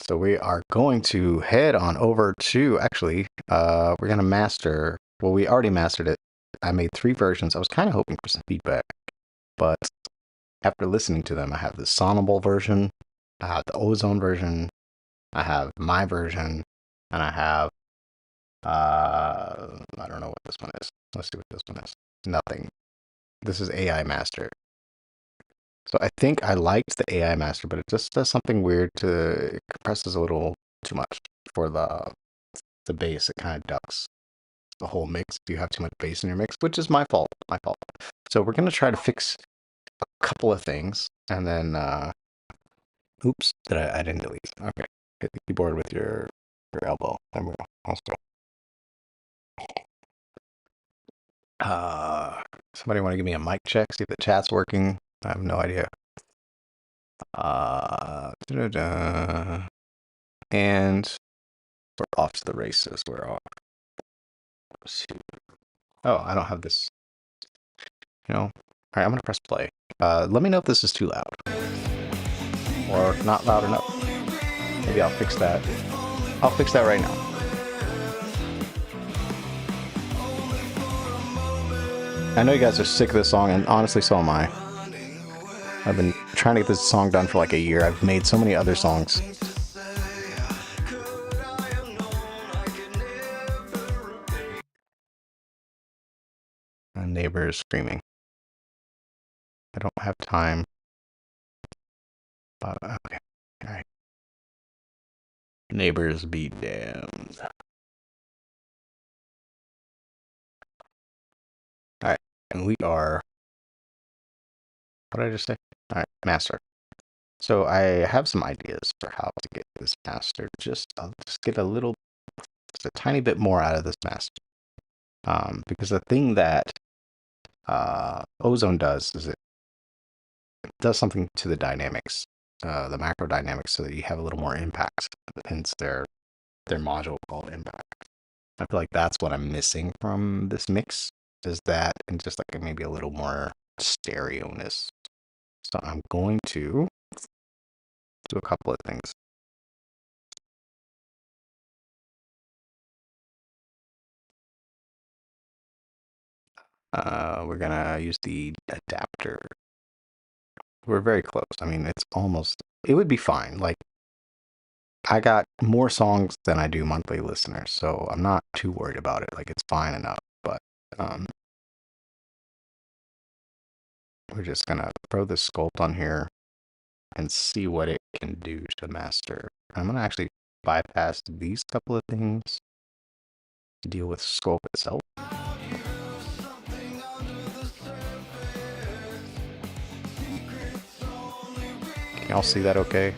So we are going to head on over to, actually, we're going to master, well, we already mastered it. I made 3 versions. I was kind of hoping for some feedback, but after listening to them, I have the Sonnable version, I have the Ozone version, I have my version, and I have, I don't know what this one is. Let's see what this one is. Nothing. This is AI Master. So I think I liked the AI Master, but it just does something weird it compresses a little too much for the bass. It kind of ducks the whole mix if you have too much bass in your mix, which is my fault. My fault. So we're gonna try to fix a couple of things, and then oops, I didn't delete. Okay, hit the keyboard with your elbow. There we go. Let's go. Somebody want to give me a mic check? See if the chat's working. I have no idea. And we're off to the races. We're off. Oh, I don't have this. All right, I'm gonna press play. Let me know if this is too loud or not loud enough. Maybe I'll fix that. I'll fix that right now. I know you guys are sick of this song, and honestly, so am I. I've been trying to get this song done for like a year. I've made so many other songs. My neighbor is screaming. I don't have time. But, okay. All right. Neighbors be damned. All right. And we are... What did I just say? All right. Master. So I have some ideas for how to get this master. I'll just get just a tiny bit more out of this master. Because the thing that Ozone does is it does something to the dynamics, the macro dynamics, so that you have a little more impact. Hence their module called impact. I feel like that's what I'm missing from this mix, is that, and just like maybe a little more stereo-ness. So I'm going to do a couple of things. We're gonna use the adapter. We're very close. I mean, it would be fine. Like, I got more songs than I do monthly listeners, so I'm not too worried about it. Like, it's fine enough, but we're just gonna throw this sculpt on here and see what it can do to master. I'm gonna actually bypass these couple of things to deal with sculpt itself. Can y'all see that okay?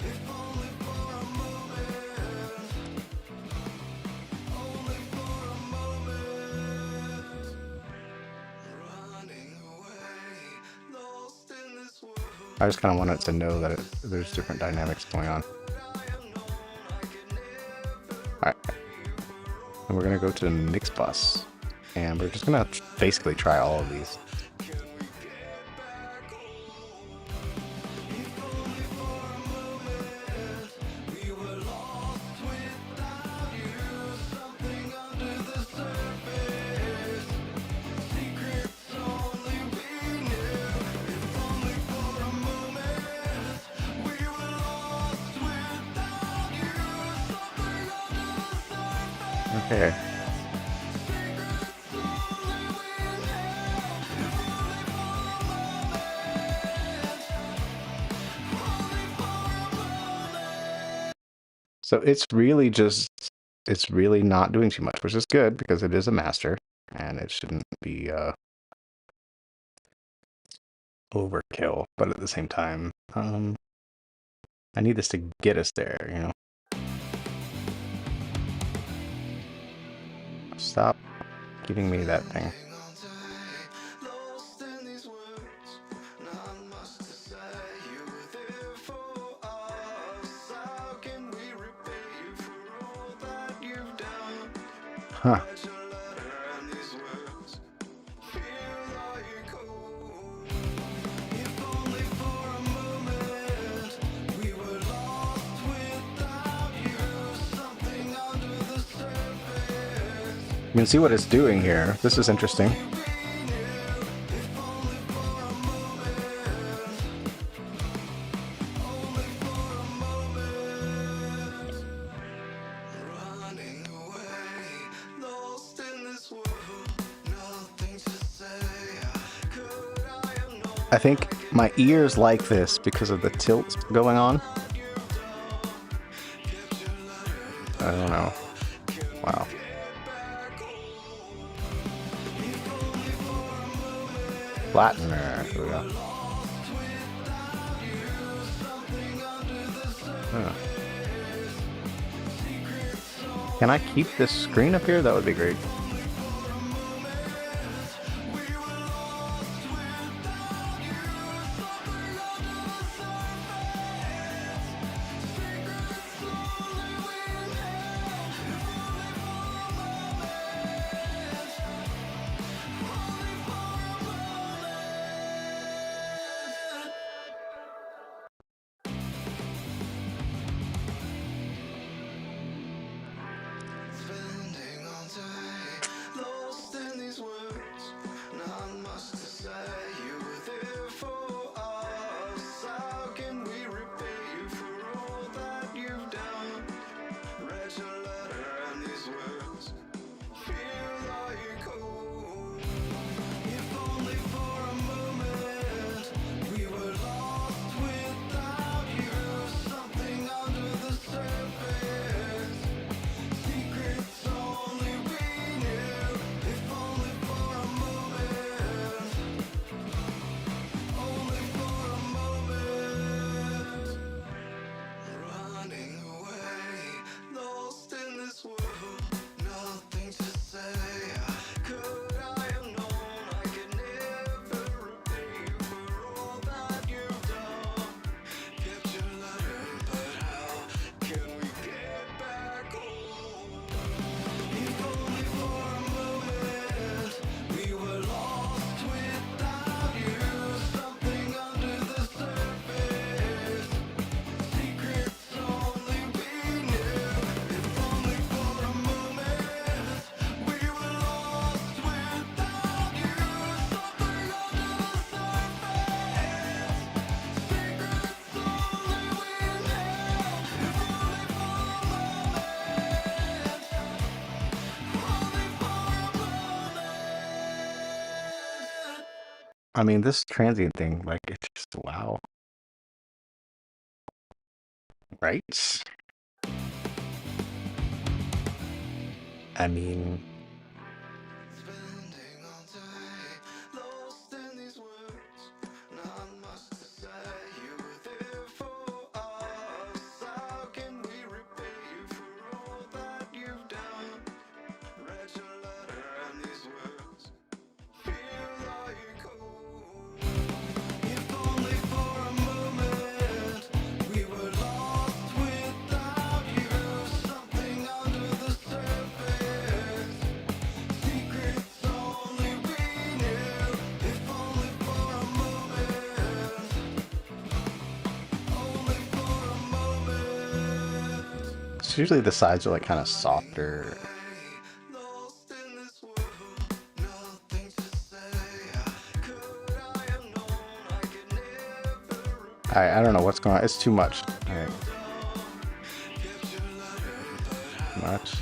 I just kind of wanted to know that there's different dynamics going on. Alright. And we're going to go to the mix bus. And we're just going to basically try all of these. Okay. So it's really not doing too much, which is good because it is a master and it shouldn't be overkill, but at the same time, I need this to get us there, Stop giving me that thing. Huh. can see what it's doing here. This is interesting. I think my ears like this because of the tilt going on. I don't know. Wow. Flattener. Here we go. Huh. Can I keep this screen up here? That would be great. I mean, this transient thing, like, it's just wow. Right? I mean, it's usually the sides are like kind of softer. I don't know what's going on. It's too much. All right. Too much.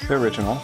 The original.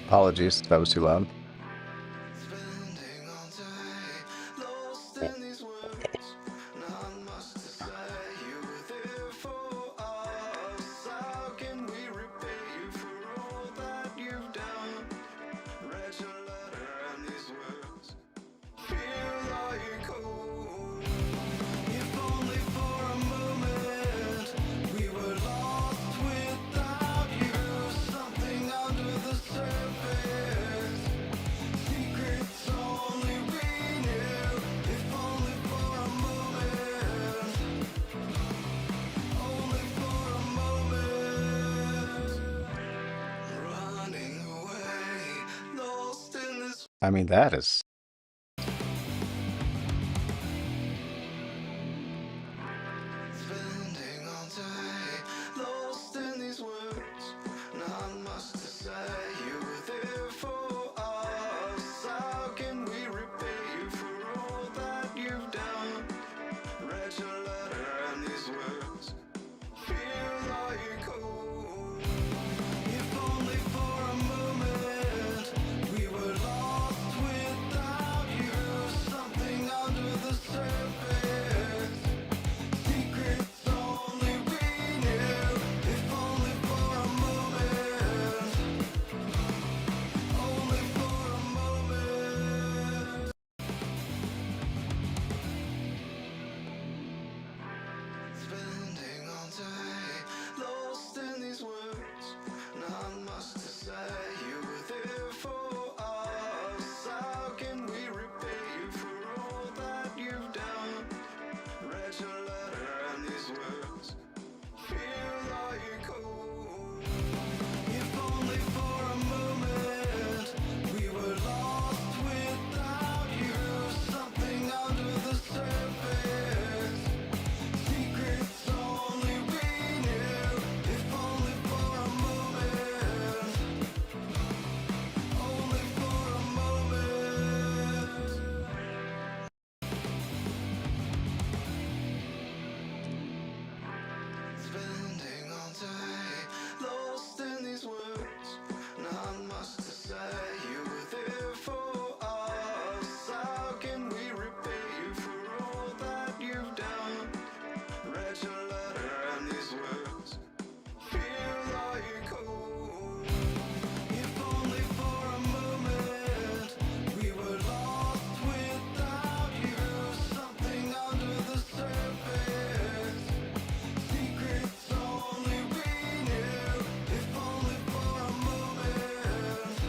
Apologies if that was too loud. I mean, that is. Spending all day lost in these words, not much to say. You were there for us. How can we repay you for all that you've done? Read your letter and these words feel like home. If only for a moment we were lost without you. Something under the surface. Secrets only we knew. If only for a moment. Only for a moment. Spending all day lost in these words. Not much to say. You were there for us. How can we repay you for all that you've done? Read your letter and these words feel like home. If only for a moment we were lost without you. Something under the surface. Secrets only we knew. If only for a moment. Only for a moment. Spending all day lost in these words, not much to say. You were there for us. How can we repay you for all that you've done? Read your letter and these words feel like home. If only for a moment we were lost without you. Something under the surface. Secrets only we knew. If only for a moment.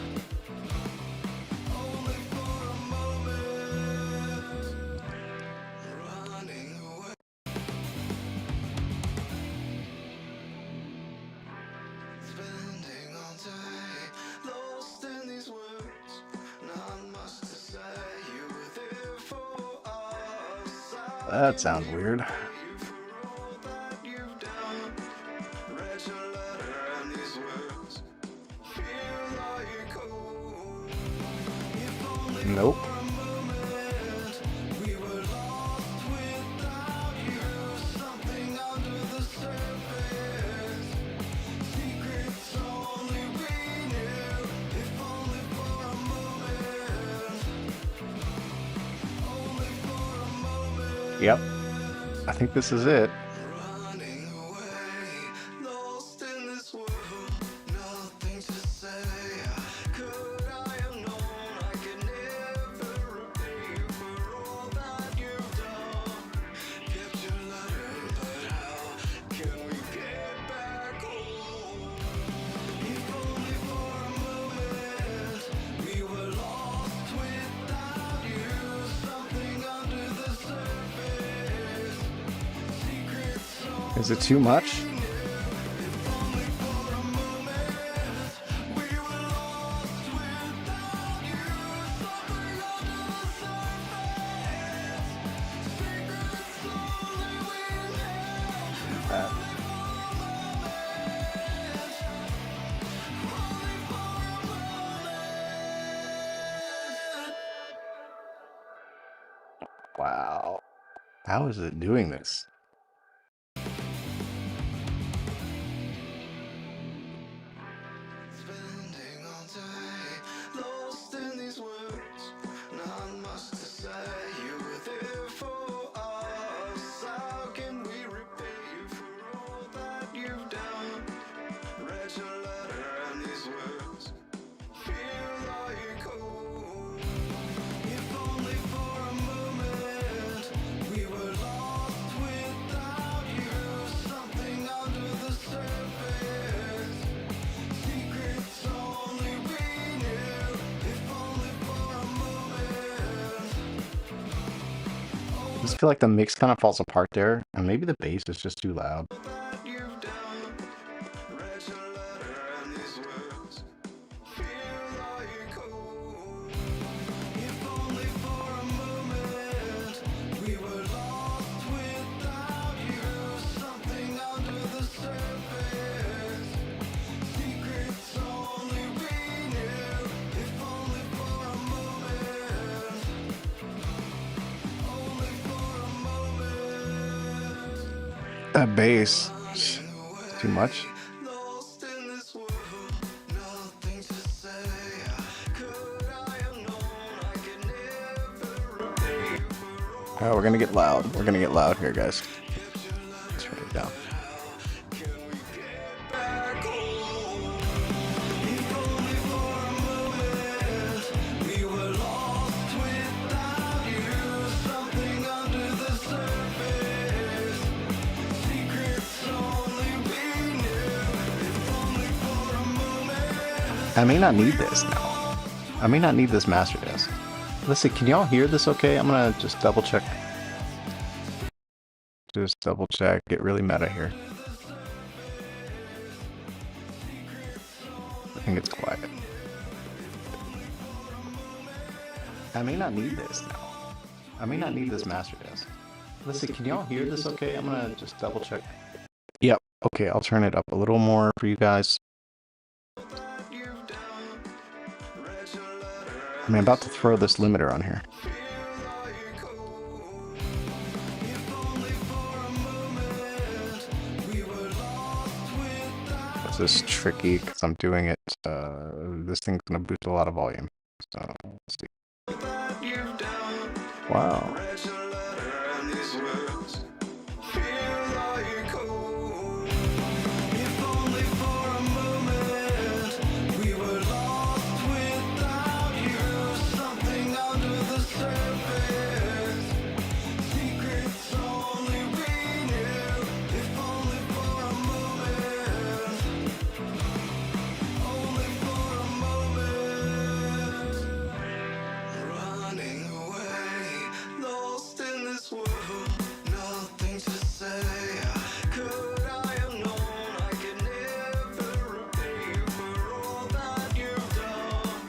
Only for a moment. Running away. Spending all day lost in these words. Not much to say. You were there for us. How That can sounds we weird. repay you for all that you've done? Read your letter and these words feel like home. If only Nope. for a moment we were lost without you. Something under the surface. Secrets only we knew. If only for a moment. Only for a moment. Yep. I think this is it. Running away, lost in this world, nothing to say. Could I have known I could never repay you for all that you've done? Kept your letter, but how can we get back home? If only for a moment we were lost without you. Something under the surface. Secrets Is it too much? only if only for a moment we were lost without you. Something under the surface. Secrets only we knew. If Uh, only for a moment. Only for a moment. wow. How is it doing this? Spending all day lost in these words, not much to say. You were there for us. How can we repay you for all that you've done? Read your letter, and these words feel like home. If only for a moment we were lost without you. Something under the surface. Secrets only we knew. If only for a moment. I just feel like the mix kind of falls apart there, and maybe the bass is just too loud. That you've done. Read your letter, and these words feel like home. That bass, running too away, much. lost in this world, nothing to say. Could I have known I could never repay you for all Oh, we're gonna that get loud. you've We're gonna get done? loud here, guys. Kept your Let's letter, turn it but down. how can we get back home? If only for a moment, we were lost without you. Something under the surface, secrets only we knew. If only for a moment, I may not we need were this now. lost I may not need this master disc. Let's see. Can y'all hear this? Okay, I'm gonna just double check. Just double check. Get really meta here. I think it's quiet. I may not need this now. I may not need this master disc. Let's see. Can y'all hear this? Okay, I'm gonna just double check. Yep. Okay, I'll turn it up a little more for you guys. you've done. Read your letter I mean, I'm about to throw this limiter on here. feel like home. If only for a moment, we were lost without This is tricky because I'm doing it. This thing's gonna boost a lot of volume. So let's see. that you've done. Wow. Read your letter and these words feel like home. If only for a moment, we were lost without you. Something under the surface, secrets only we knew. If only for a moment, only for a moment. Running away, lost in this world, nothing to say. Could I have known I could never repay you for all that you've done?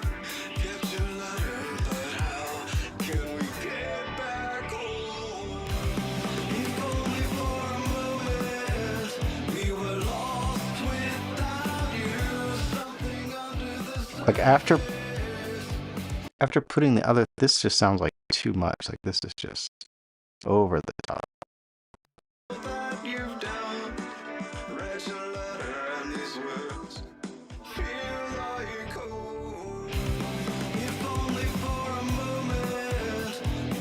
Kept your letter, but how can we get back home? If only for a moment, we were lost without you. Something under the Like after putting the other, this just sounds like too much. Like this is just over the top. that you've done. Read your letter and these words feel like home. If only for a moment,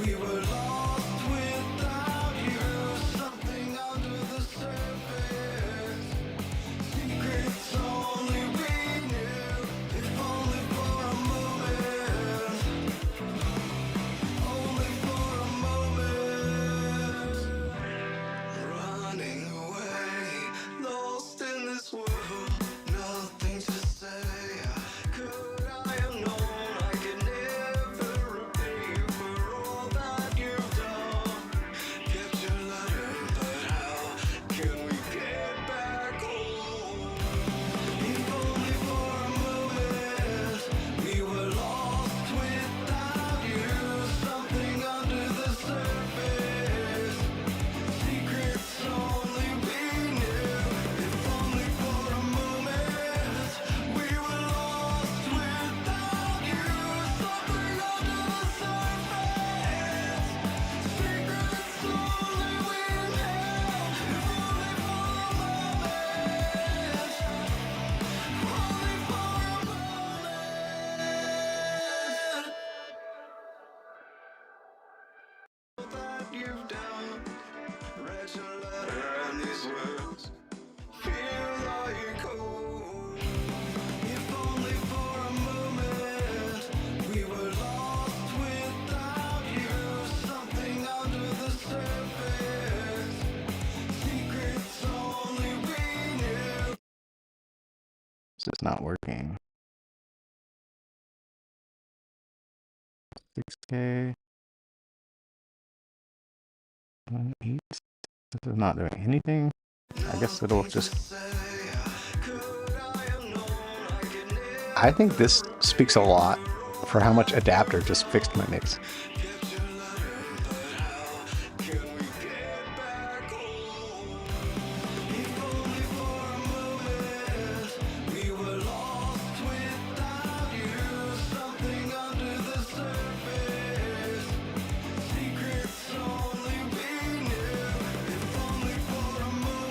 we were lost without you. Something under the surface, secrets only we knew. If only for a moment, only for a moment. Running away, lost in this world, nothing to say. Could I have known I could never repay you for all that you've done? Kept your letter, but how can we get back home? If only for a moment, we were lost without you. Something under the surface, secrets only we knew. If only for a moment, we were lost without you. Something under the surface, secrets only we knew. If only for a moment, only for a moment. That you've done. Read your letter and these words feel like home. If only for a moment, we were lost without you. Something under the surface, secrets only we knew. This is not working. 6K. 8. This is not doing anything. I guess it'll just. I think this speaks a lot for how much adapter just fixed my mix. Secrets only we knew. If only for a moment.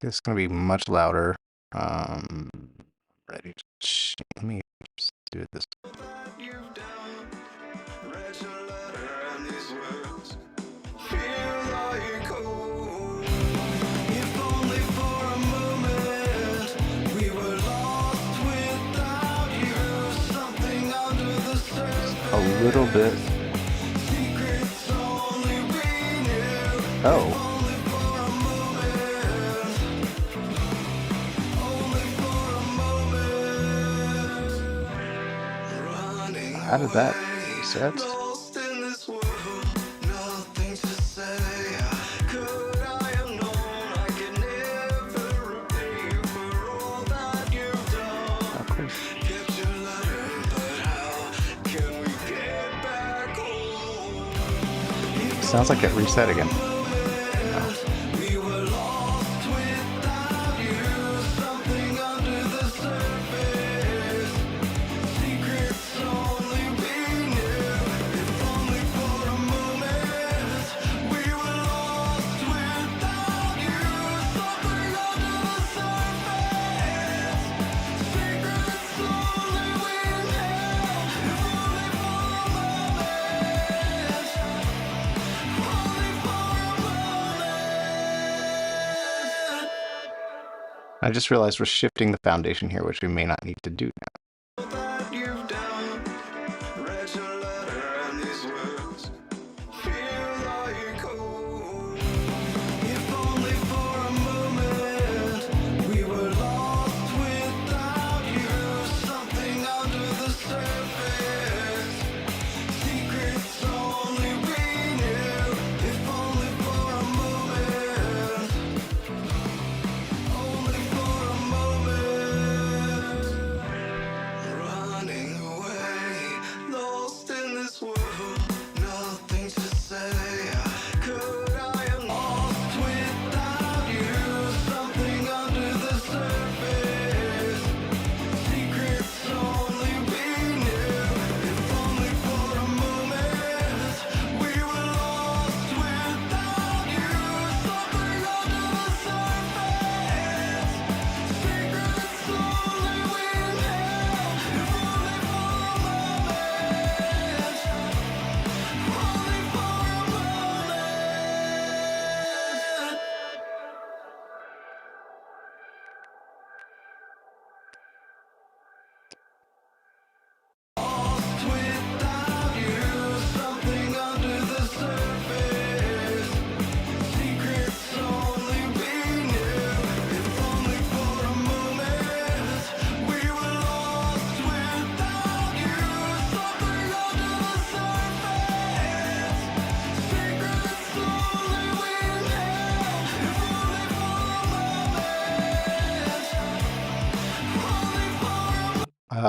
This is gonna be much louder. Ready to let me just do this. A little bit. Oh. How did that reset? Oh, cool. Sounds like it reset again. No. I just realized we're shifting the foundation here, which we may not need to do now.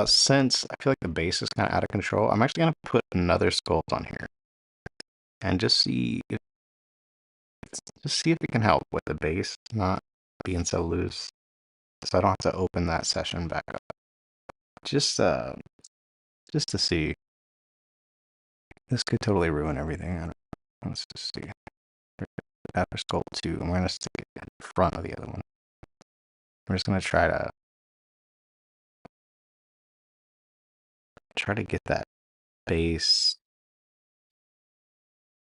Since I feel like the bass is kind of out of control, I'm actually going to put another sculpt on here and just see if it can help with the bass not being so loose, so I don't have to open that session back up. Just to see. This could totally ruin everything. I don't know. Let's just see. After sculpt 2, I'm going to stick it in front of the other one. I'm just going to try to get that bass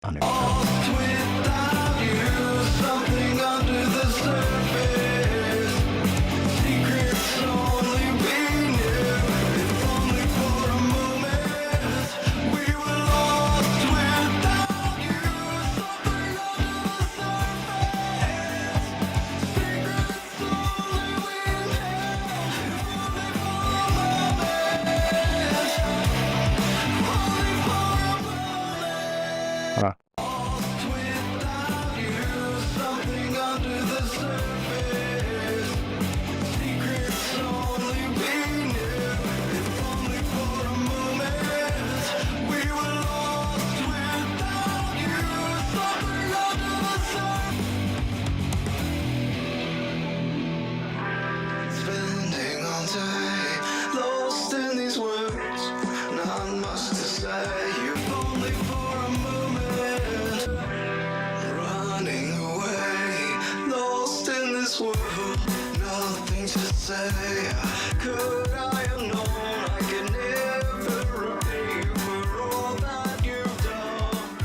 under control. Running away, lost in nothing to say. Could I have known I could never repay you for all that you've done?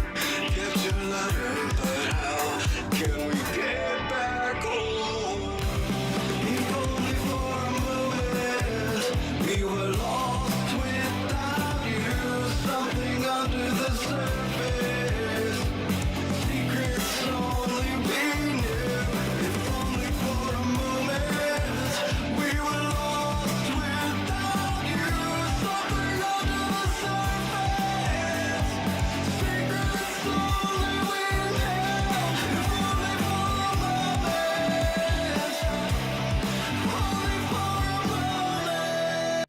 Kept your letter, but how can we get back home? If only for a moment we were lost without you. Something under the surface, secrets only we knew. If only for a moment we were lost without you. Something under the surface, secrets only we knew. If only for a moment, only for a moment.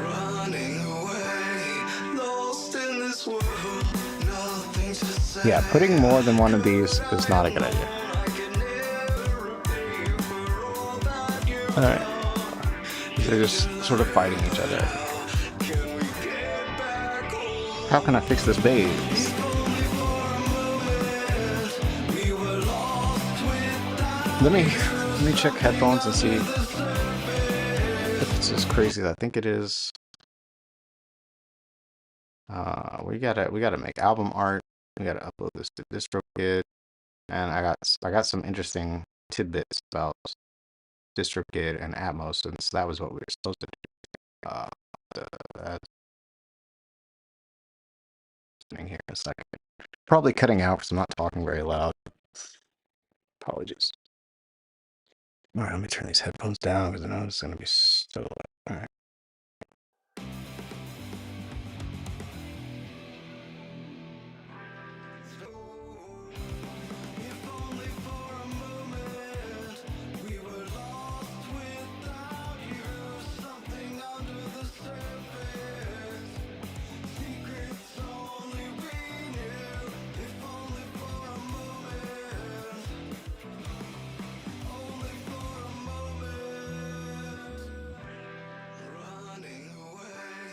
Running away, lost in this world, nothing to say. Yeah, putting more than one of these is not a good idea. Alright. They're just sort of fighting each other, I think. How can I fix this bass? Let me check headphones and see if it's as crazy as I think it is. We gotta make album art. We gotta upload this to Distrokid, and I got some interesting tidbits about Distrokid and Atmos, since that was what we were supposed to do. That's happening here in a second. Probably cutting out because I'm not talking very loud. Apologies. All right, let me turn these headphones down because I know it's gonna be so loud. All right. If only for a moment we were lost without you. Something under the surface, secrets only we knew. If only for a moment, only for a moment. Running away,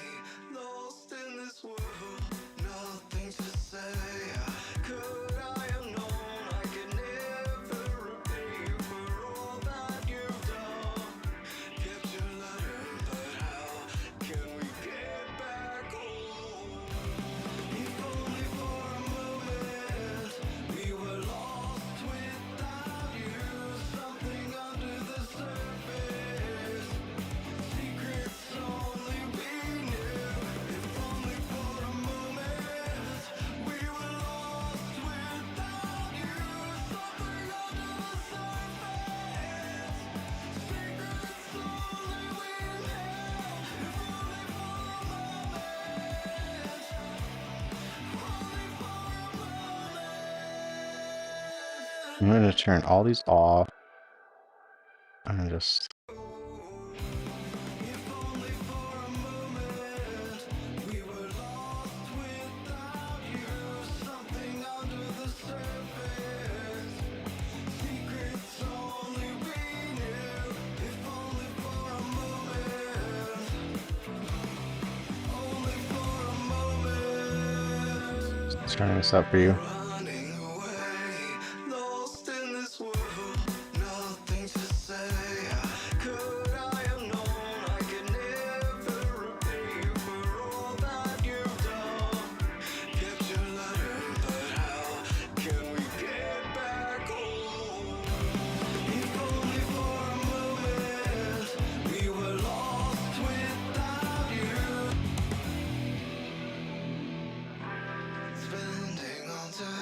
lost in this world, nothing to say. Could I have known I could never repay you for all that you've done? Kept your letter, but how can we get back home? If only for a moment we were lost without you. Something under the surface, secrets only we knew. If only for a moment we were lost without you. Something under the surface, secrets only we knew. If only for a moment, only for a moment. I'm gonna turn all these off and just. If only for a moment we were lost without you. Something under the surface, secrets only we knew. If only for a moment, only for a moment. Turning this up for you. Running away, lost in this world, nothing to say. Could I have known I could never repay you for all that you've done? Kept your letter, but how can we get back home? If only for a moment we were lost without you. Spending all time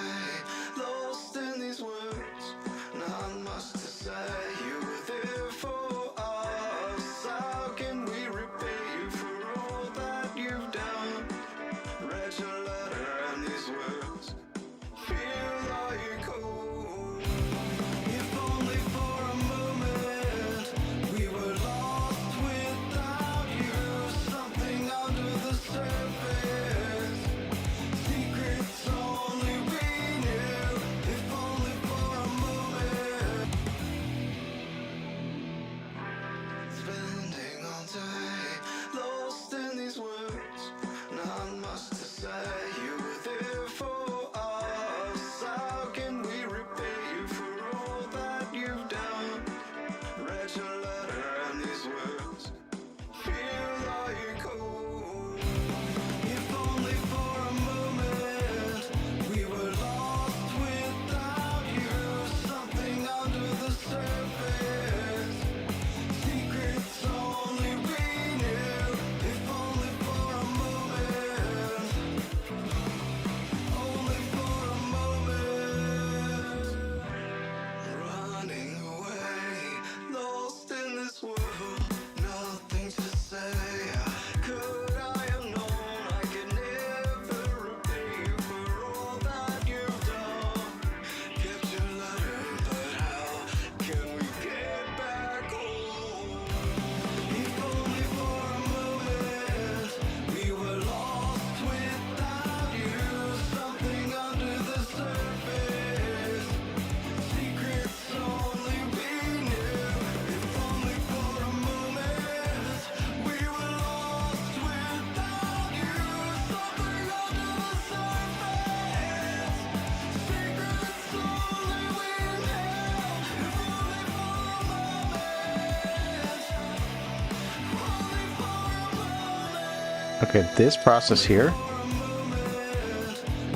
Okay, this process here,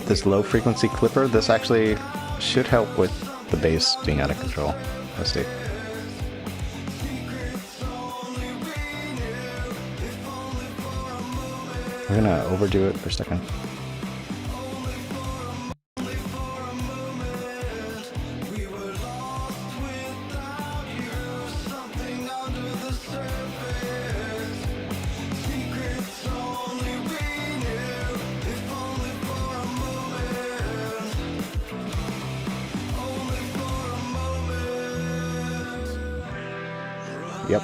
this low frequency clipper, this actually should help with the bass being out of control. Let's see. We're gonna overdo it for a second. Yep.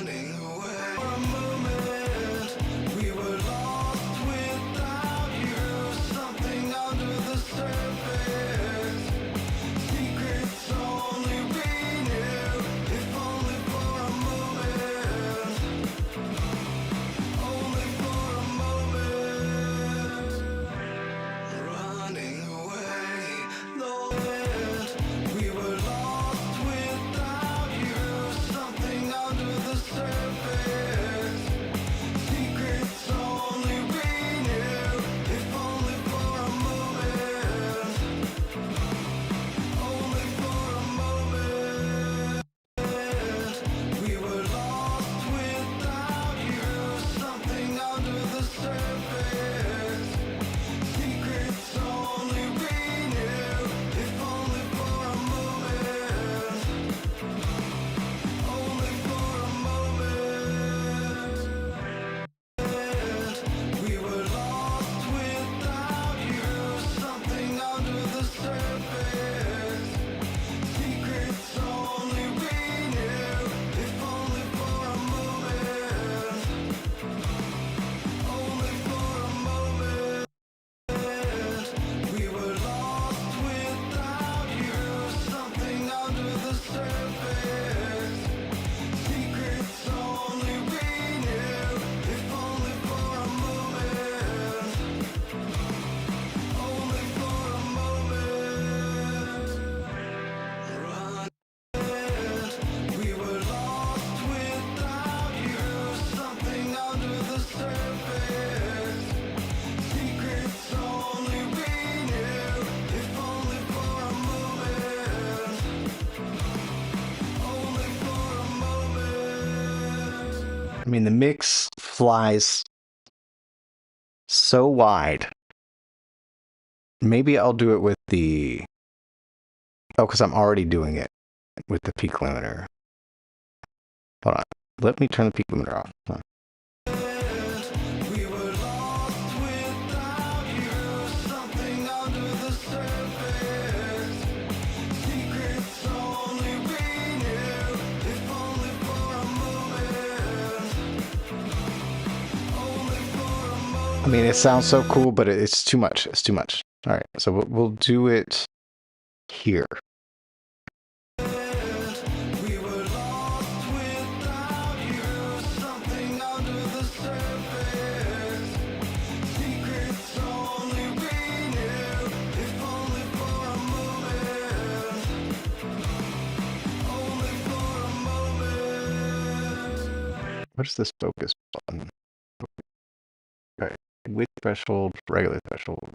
I mean, the mix flies so wide. Maybe I'll do it with the... Oh, because I'm already doing it with the peak limiter. Hold on. Let me turn the peak limiter off. Hold on. I mean, it sounds so cool, but it's too much. It's too much. All right, so we'll do it here. What is this focus button? All right, width threshold, regular threshold.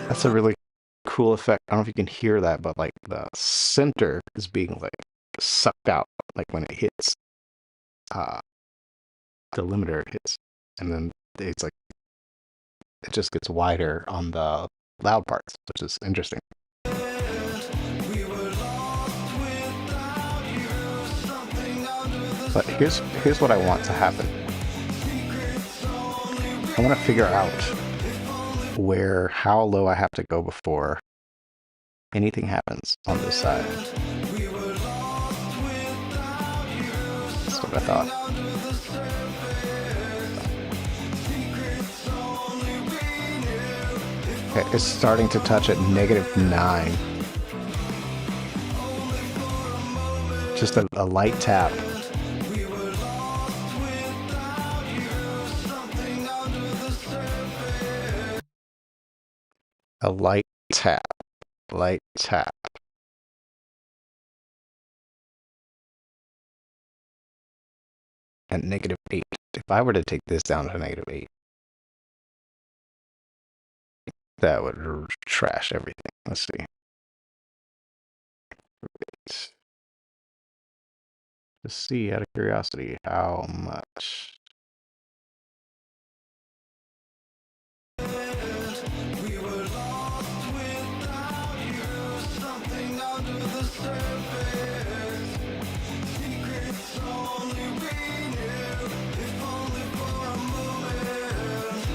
That's a really cool effect. I don't know if you can hear that, but like the center is being like sucked out, like when it hits the limiter hits, and then it's like it just gets wider on the loud parts, which is interesting. But here's what I want to happen. I want to figure out how low I have to go before anything happens on this side. That's what I thought. Okay, it's starting to touch at -9. Just a light tap. A light tap. Light tap. At -8. If I were to take this down to -8, that would trash everything. Let's see. Just see, out of curiosity, how much. We were lost without you, something under the surface. Secrets only we knew, if only for a moment.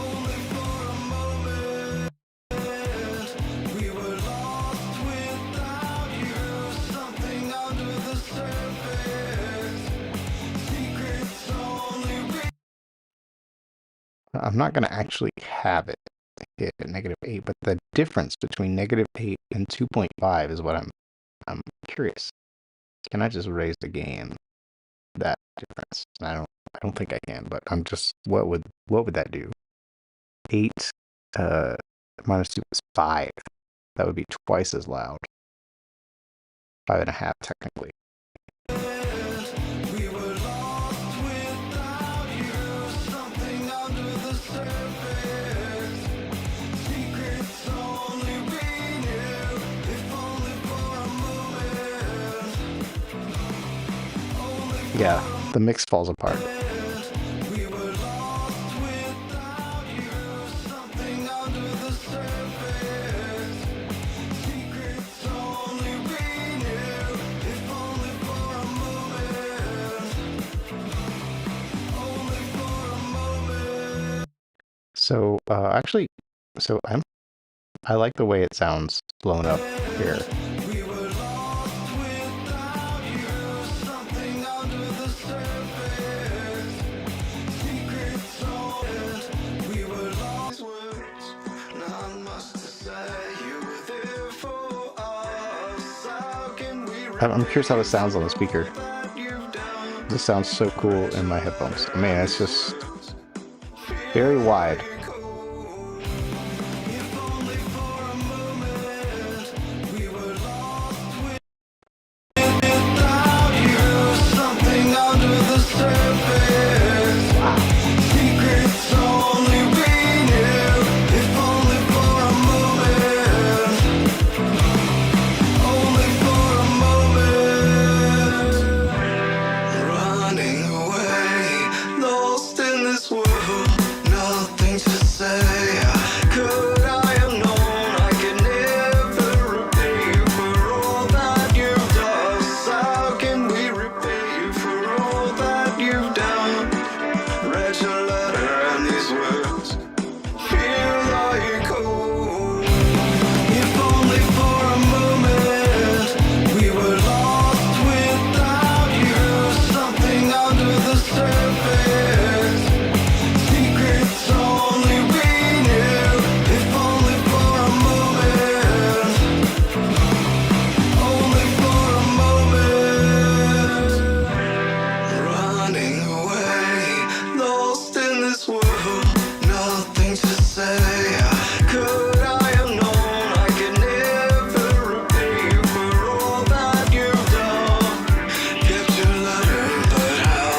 Only for a moment. We were lost without you, something under the surface. Secrets only we. I'm not going to actually have it hit at -8, but the difference between -8 and 2.5 is what I'm curious. Can I just raise the gain that difference? I don't think I can, but I'm just what would that do? 8 minus 2 is 5. That would be twice as loud. 5.5 technically. We were lost without you, something under the surface. Secrets only we knew, if only for a moment. Only Yeah, the mix falls apart. we were lost without you, something under the surface. Secrets only we knew, if only for a moment. Only for a moment. So actually, so I like the way it sounds blown up here. We were lost without you, something under the surface. Secrets only we were lost. Words, not much to say. You were there for us. How can we I'm curious how this sounds on the speaker. let you down? This sounds so cool in my headphones. I mean, it's just very wide. If only for a moment, we were lost without you, something under the surface. Secrets only we knew, if only for a moment. Only for a moment. Running away, lost in this world, nothing to say. Could I have known I could never repay you for all that you've done? How can we repay you for all that you've done? Read your letter and these words feel like home. If only for a moment, we were lost without you, something under the surface. Secrets only we knew, if only for a moment. Only for a moment. Running away, lost in this world, nothing to say. Could I have known I could never repay you for all that you've done? Kept your letter, but how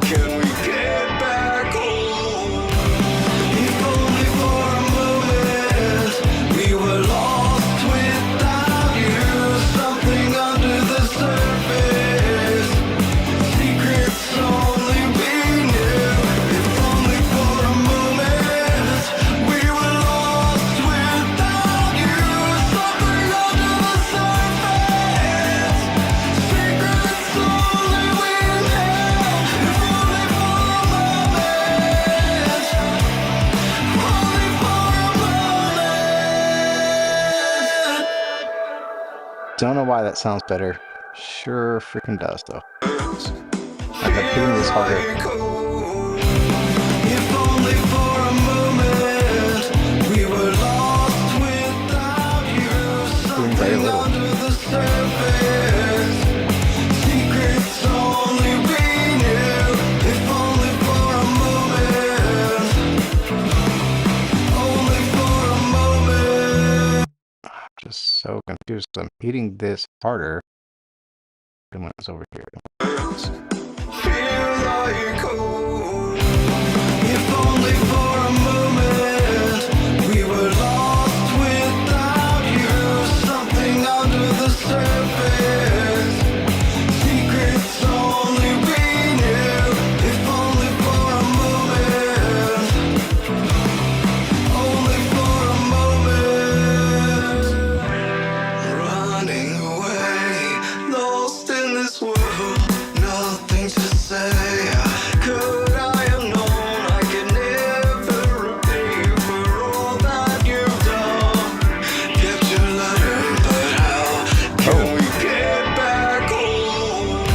can we get back home? If only for a moment, we were lost without you, something under the surface. Secrets only we knew, if only for a moment. We were lost without you, something under the surface. Secrets only we knew, if only for a moment. Only for a moment. Don't know why that sounds better. Sure freaking does though. I've been hitting this harder. If only for a moment, we were lost without you, Doing very something little. under the surface. Secrets only we knew, if only for a moment. Only so confused. I'm hitting this harder than when it's over here. Feel like home. If only for a moment we were lost without you. Something under the surface. Secrets only we knew. If only for a moment. Only for a moment. Running away, lost in this world. Nothing to say. Could I have known I could never repay for all that you've done? Kept your letter, but how can we get back home?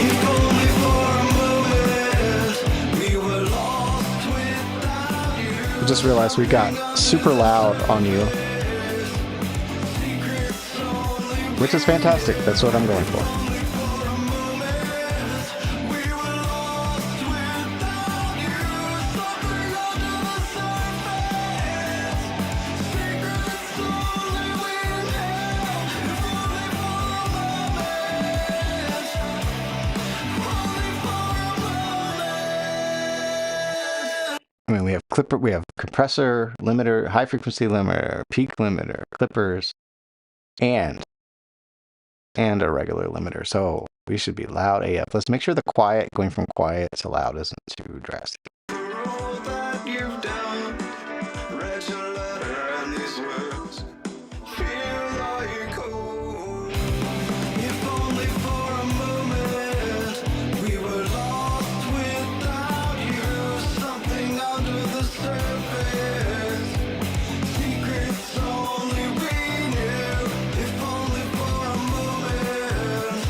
If only for a moment we were lost without you. I just realized we got super loud on you, which is fantastic. That's what I'm going for. I mean, we have clipper, we have compressor, limiter, high frequency limiter, peak limiter, clippers, and a regular limiter. So we should be loud AF. Let's make sure the quiet, going from quiet to loud, isn't too drastic. For all that you've done, read your letter and these words feel like home. If only for a moment we were lost without you. Something under the surface. Secrets only we knew. If only for a moment.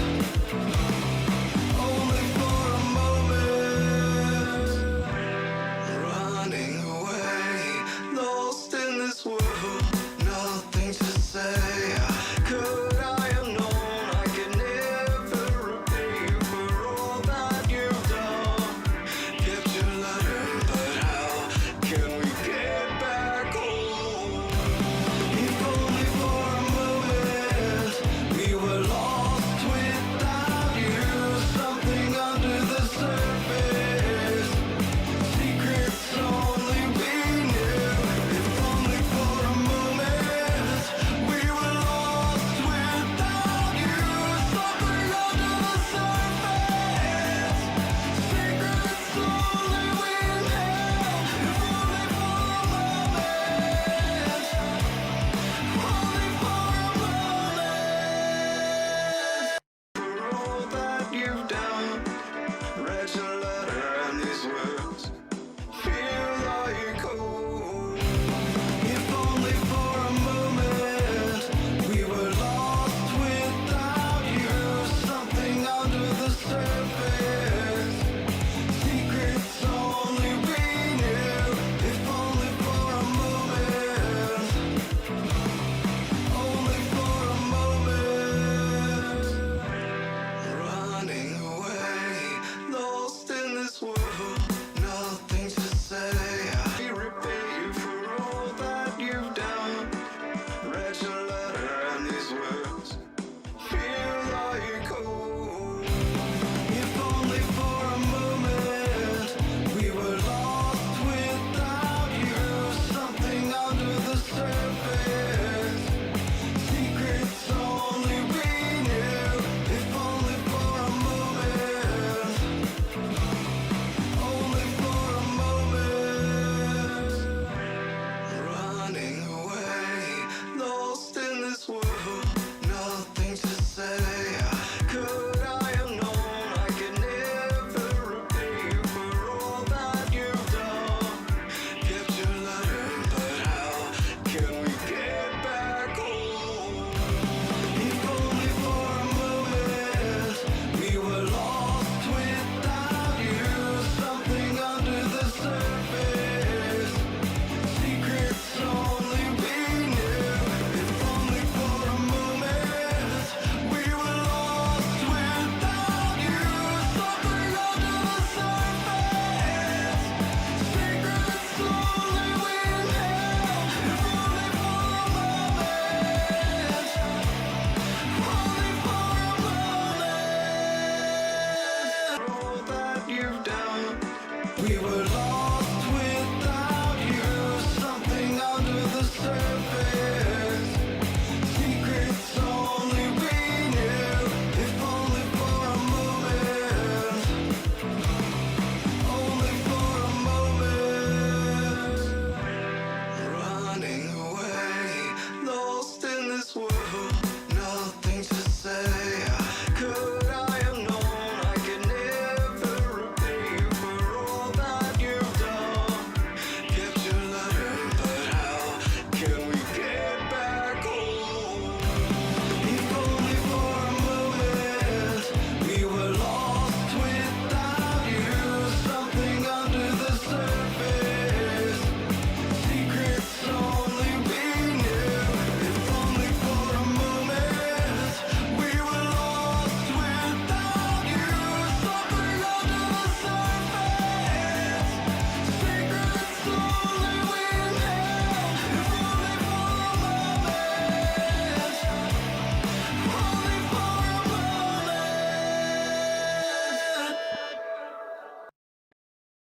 Only for a moment. Running away, lost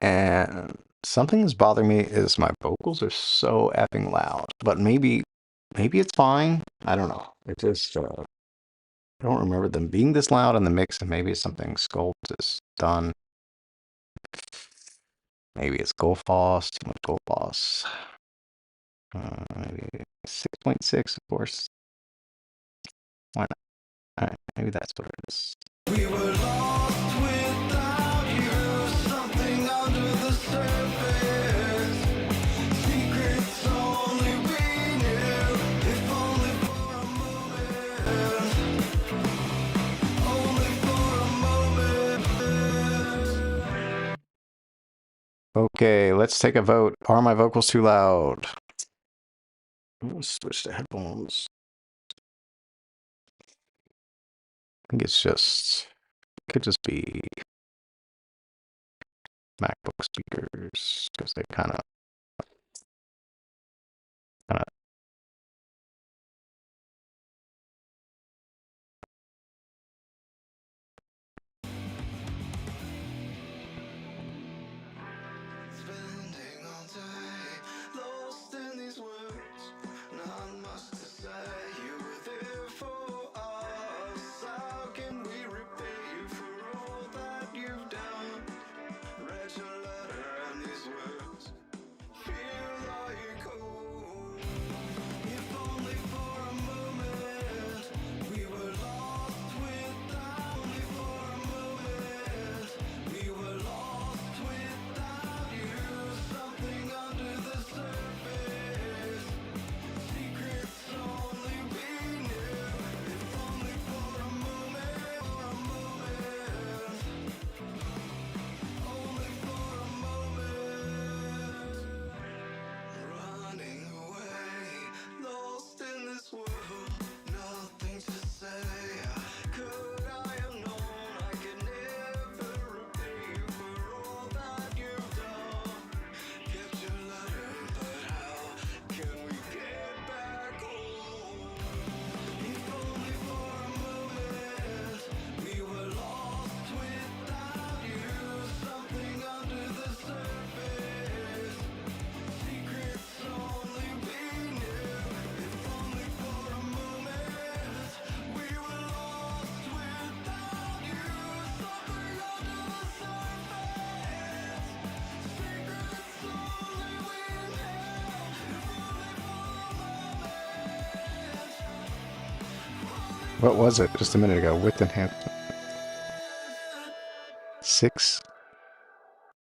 And something that's bothering me is my vocals are so effing loud. But maybe it's fine. I don't know. It just I don't remember them being this loud in the mix, and maybe it's something Sculpt has done. Maybe it's Goldfoss, too much Goldfoss. Maybe 6.6, of course. Why not? All right, maybe that's what it is. We were lost without you, something under the surface. Secrets only we knew, if only for a moment. Only for a moment. Okay, let's take a vote. Are my vocals too loud? I'm gonna switch to headphones. I think it's just, it could just be MacBook speakers because they kind of Spending all day lost in these words, not much to say. You were there for us. How can we repay you for all that you've done? Read your letter and these words feel like home. If only for a moment we were lost without. Only for a moment we were lost without you. Something under the surface. Secrets only we knew. If only for a moment. For a moment. Only for a moment. Running away, lost in this world, nothing to say. Could I have known I could never repay you for all that you've done? Kept your letter, but how can we get back home? If only for a moment we were lost without you. Something under the surface. Secrets only we knew. If only for a moment we were lost without you. Something under the surface. Secrets only we knew. If only for a moment. what was it just a minute ago? Width enhancement 6.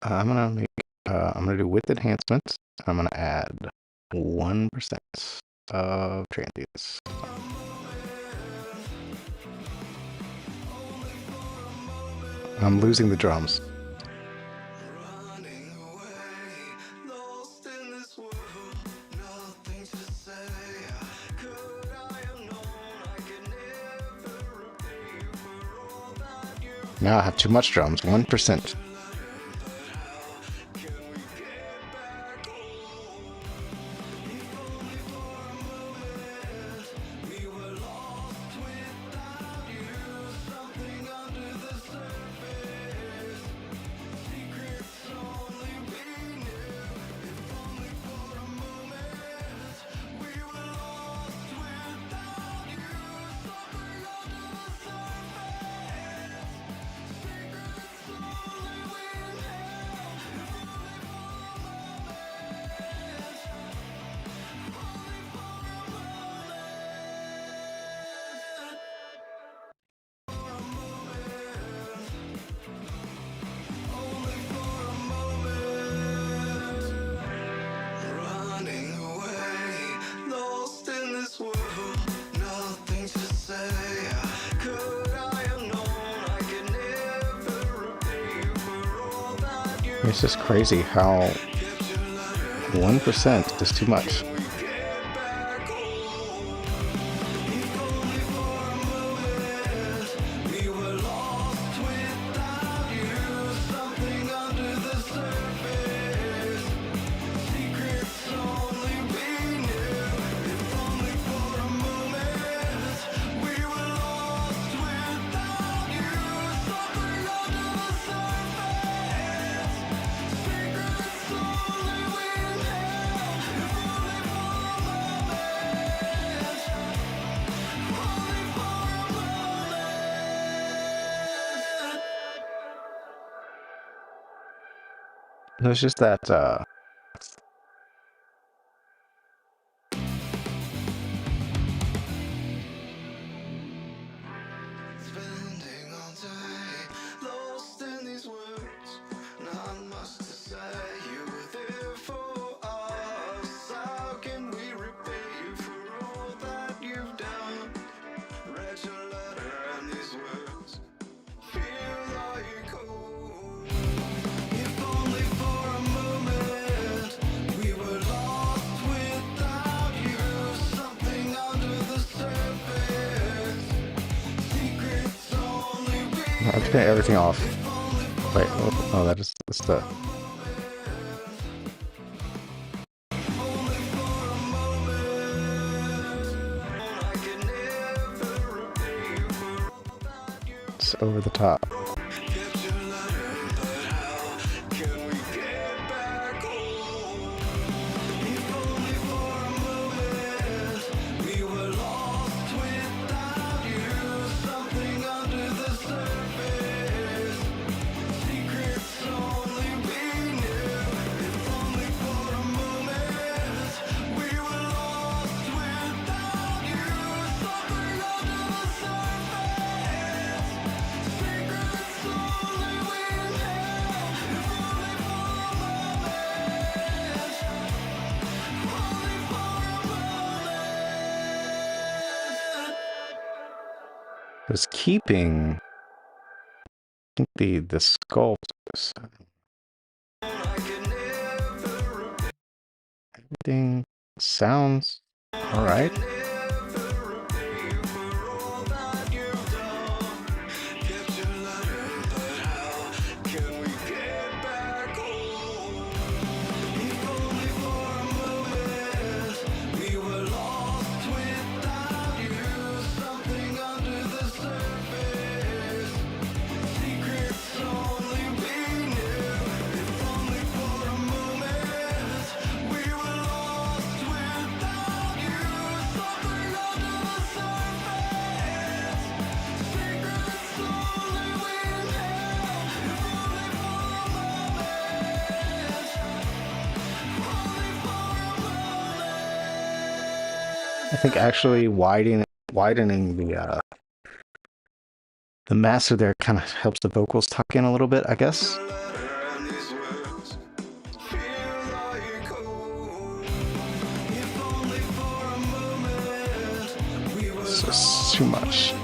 I'm gonna do width enhancements. I'm gonna add 1% of transients. I'm losing the drums. Running away, lost in this world, nothing to say. Could I have known I could never repay you for all that you've Now I have too much drums. 1%. Can we get back home? If only for a moment we were lost without you. Something under the surface. Secrets only we knew. If only for a moment we were lost without you. Something under the surface. Secrets only we knew. If only for a moment. Only for a moment. Only for a moment. Running away, lost in this world, nothing to say. Could I have known I could never repay you for all that you've It's just crazy how kept your letter. 1% is too much. We get back home. If only for a moment we were lost without you. Something under the surface. Secrets only we knew. If only for a moment we were lost without you. Something under the surface. It's just that Spending all day lost in these words, not much to say. You were there for us. How can we repay you for all that you've done? Read your letter and these words feel like home. If only for a moment we were lost without you. Something under the surface. Secrets only we I'm just getting everything off. Wait, oh, that is that's the. It's over the top. Was keeping I think the sculpt. Everything sounds all right. I think actually widening the master there kind of helps the vocals tuck in a little bit, I guess. It's just too much.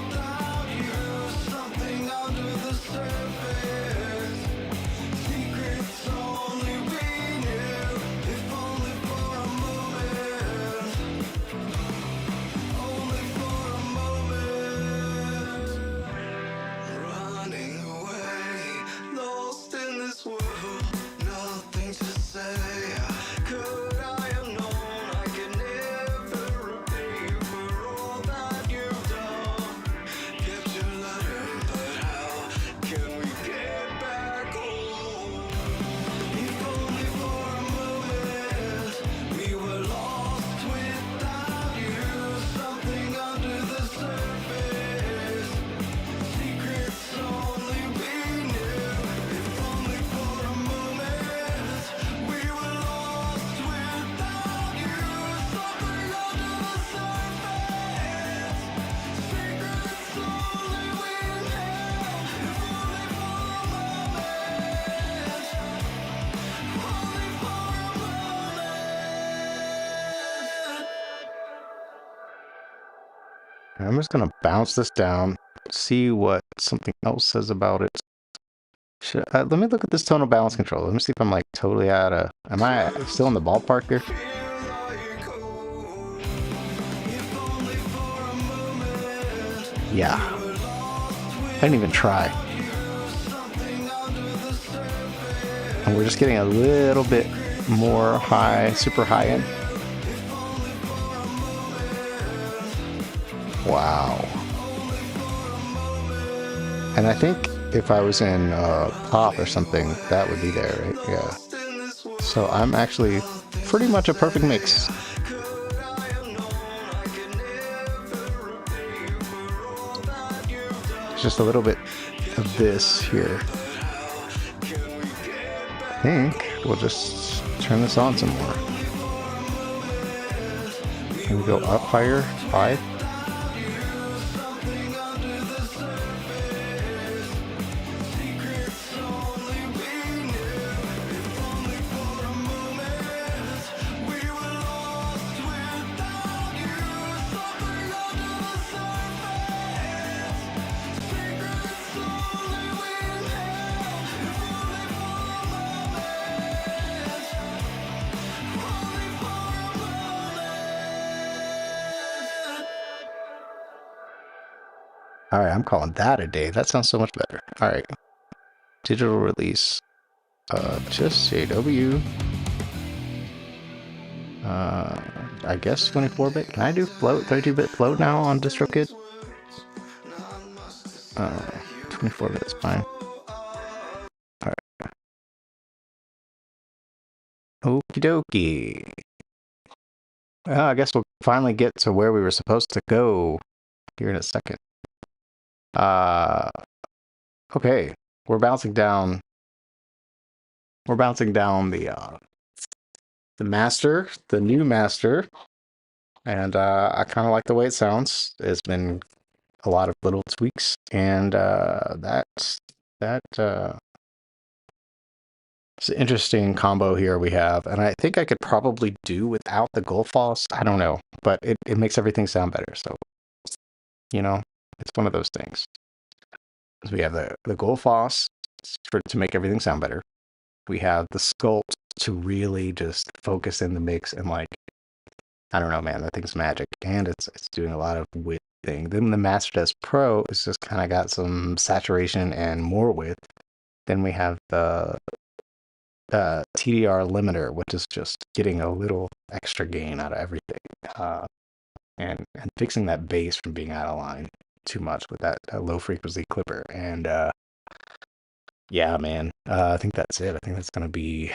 I'm just gonna bounce this down, see what something else says about it. Let me look at this tonal balance control. Let me see if I'm like totally out of. Am I still in the ballpark here? Yeah. I didn't even try. And we're just getting a little bit more high, super high end. Wow. And I think if I was in pop or something, that would be there, right? Yeah. So I'm actually pretty much a perfect mix. Just a little bit of this here. I think. we'll just turn this on some more. Can we go up higher? 5? All right, I'm calling that a day. That sounds so much better. All right, digital release. Just JW. I guess 24-bit. Can I do float? 32-bit float now on Distrokid? 24-bit is fine. All right. Okie dokie. Well, I guess we'll finally get to where we were supposed to go here in a second. Okay, we're bouncing down. We're bouncing down the master, the new master, and I kind of like the way it sounds. It's been a lot of little tweaks, and it's an interesting combo here we have, and I think I could probably do without the Gullfoss. I don't know, but it makes everything sound better. So, you know, it's one of those things. So we have the Gullfoss to make everything sound better. We have the sculpt to really just focus in the mix and like, I don't know, man, that thing's magic, and it's doing a lot of width thing. Then the Master Desk Pro is just kind of got some saturation and more width. Then we have the TDR limiter, which is just getting a little extra gain out of everything, and fixing that bass from being out of line too much with that low frequency clipper. And yeah, man, I think that's it. I think that's gonna be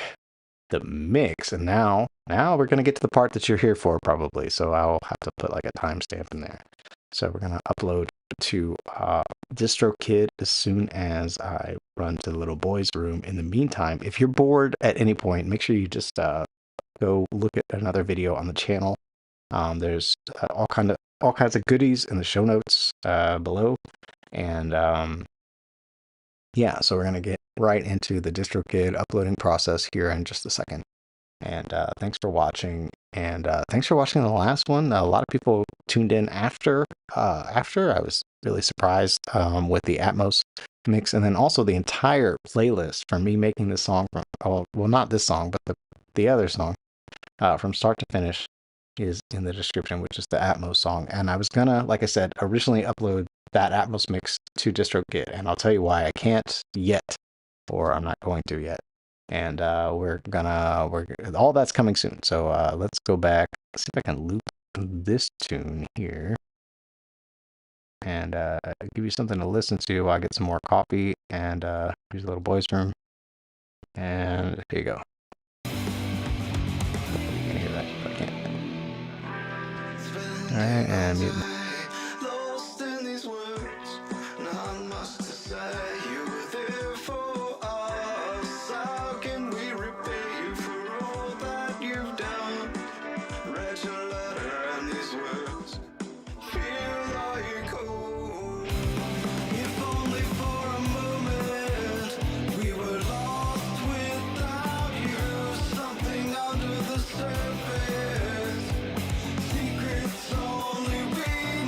the mix. And now we're gonna get to the part that you're here for probably. So I'll have to put like a timestamp in there. So we're gonna upload to Distrokid as soon as I run to the little boys' room. In the meantime, if you're bored at any point, make sure you just go look at another video on the channel. There's all kinds of goodies in the show notes below, and yeah. So we're gonna get right into the Distrokid uploading process here in just a second. And thanks for watching. And thanks for watching the last one. A lot of people tuned in after. I was really surprised with the Atmos mix, and then also the entire playlist from me making this song from. Oh, well, not this song, but the other song from start to finish is in the description, which is the Atmos song. And I was gonna, like I said, originally upload that Atmos mix to Distrokid, and I'll tell you why I can't yet, or I'm not going to yet. And we're all that's coming soon. So let's go back, see if I can loop this tune here, and give you something to listen to while I get some more coffee. And here's a little boys' room, and here you go. Hopefully you can hear that, but I can't. All right, and mute. Lost in these words, not much to say. You were there for us. How can we repay you for all that you've done? Read your letter and these words feel like home. If only for a moment we were lost without you. Something under the surface. Secrets only we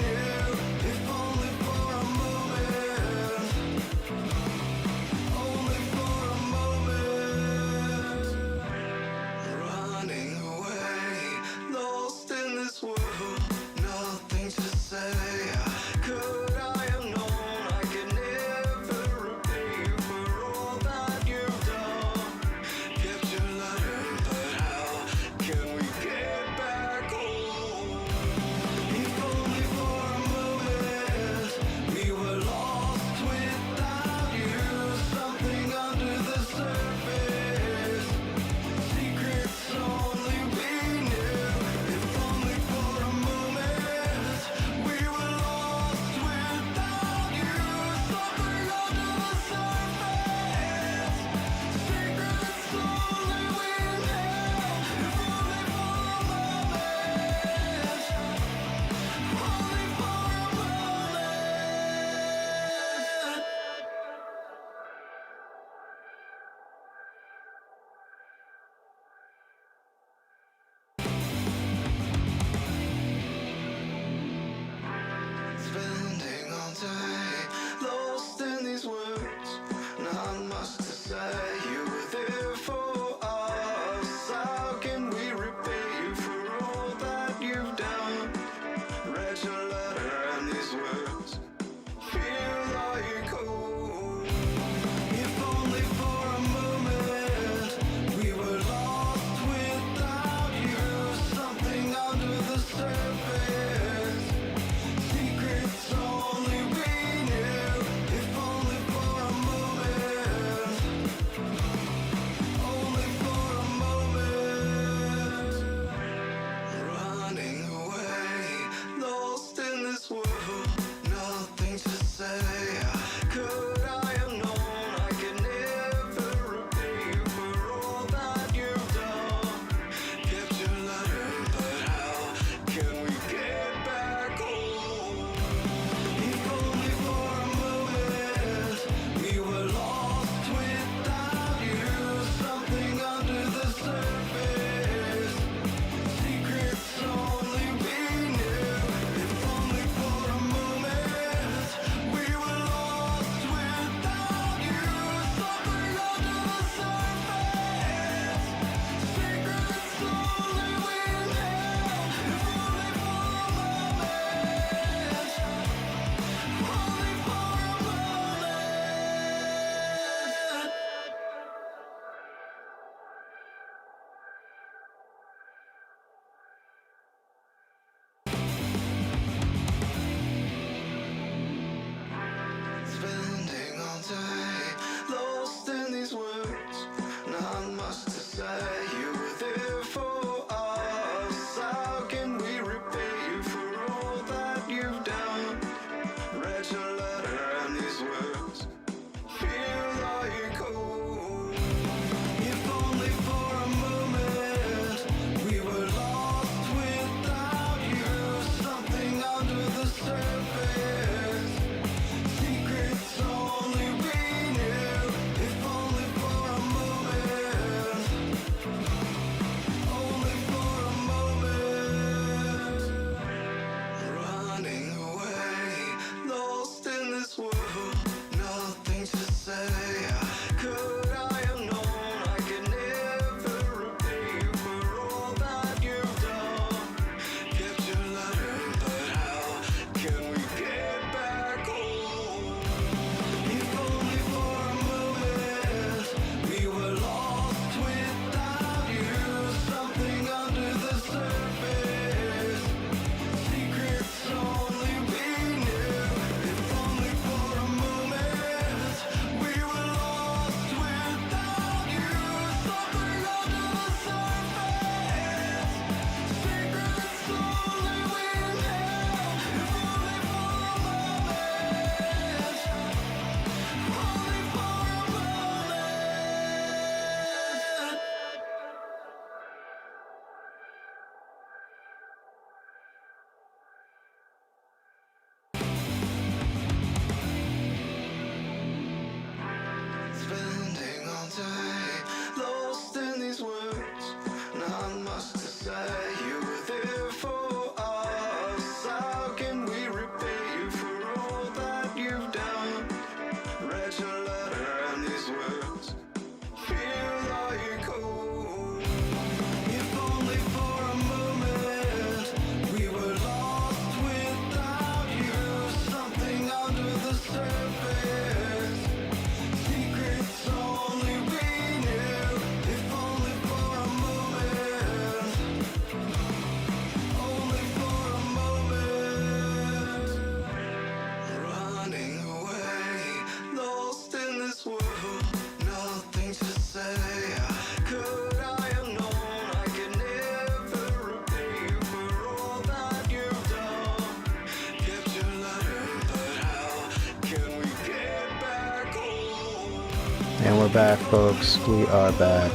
we're back, folks. We are back.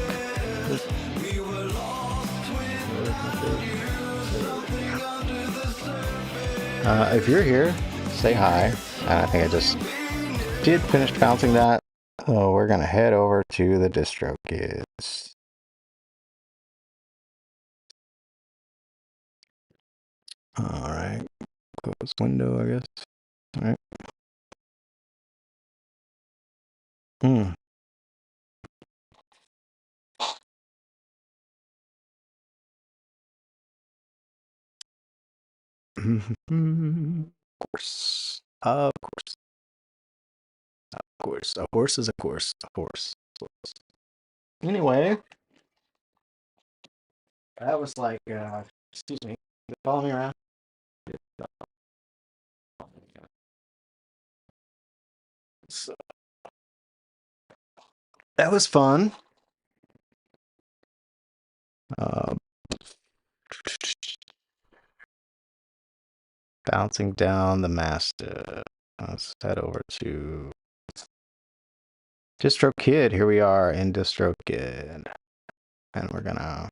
If you're here, say hi. I think I just did finish bouncing that. So we're gonna head over to the Distrokids. All right, close window, I guess. All right. Hmm. Of course. Of course. Of course. A horse is a course. A horse. Anyway, that was like, excuse me. Follow me around. So, that was fun. Uh, bouncing down the master. Let's head over to Distrokid. Here we are in Distrokid. And we're gonna,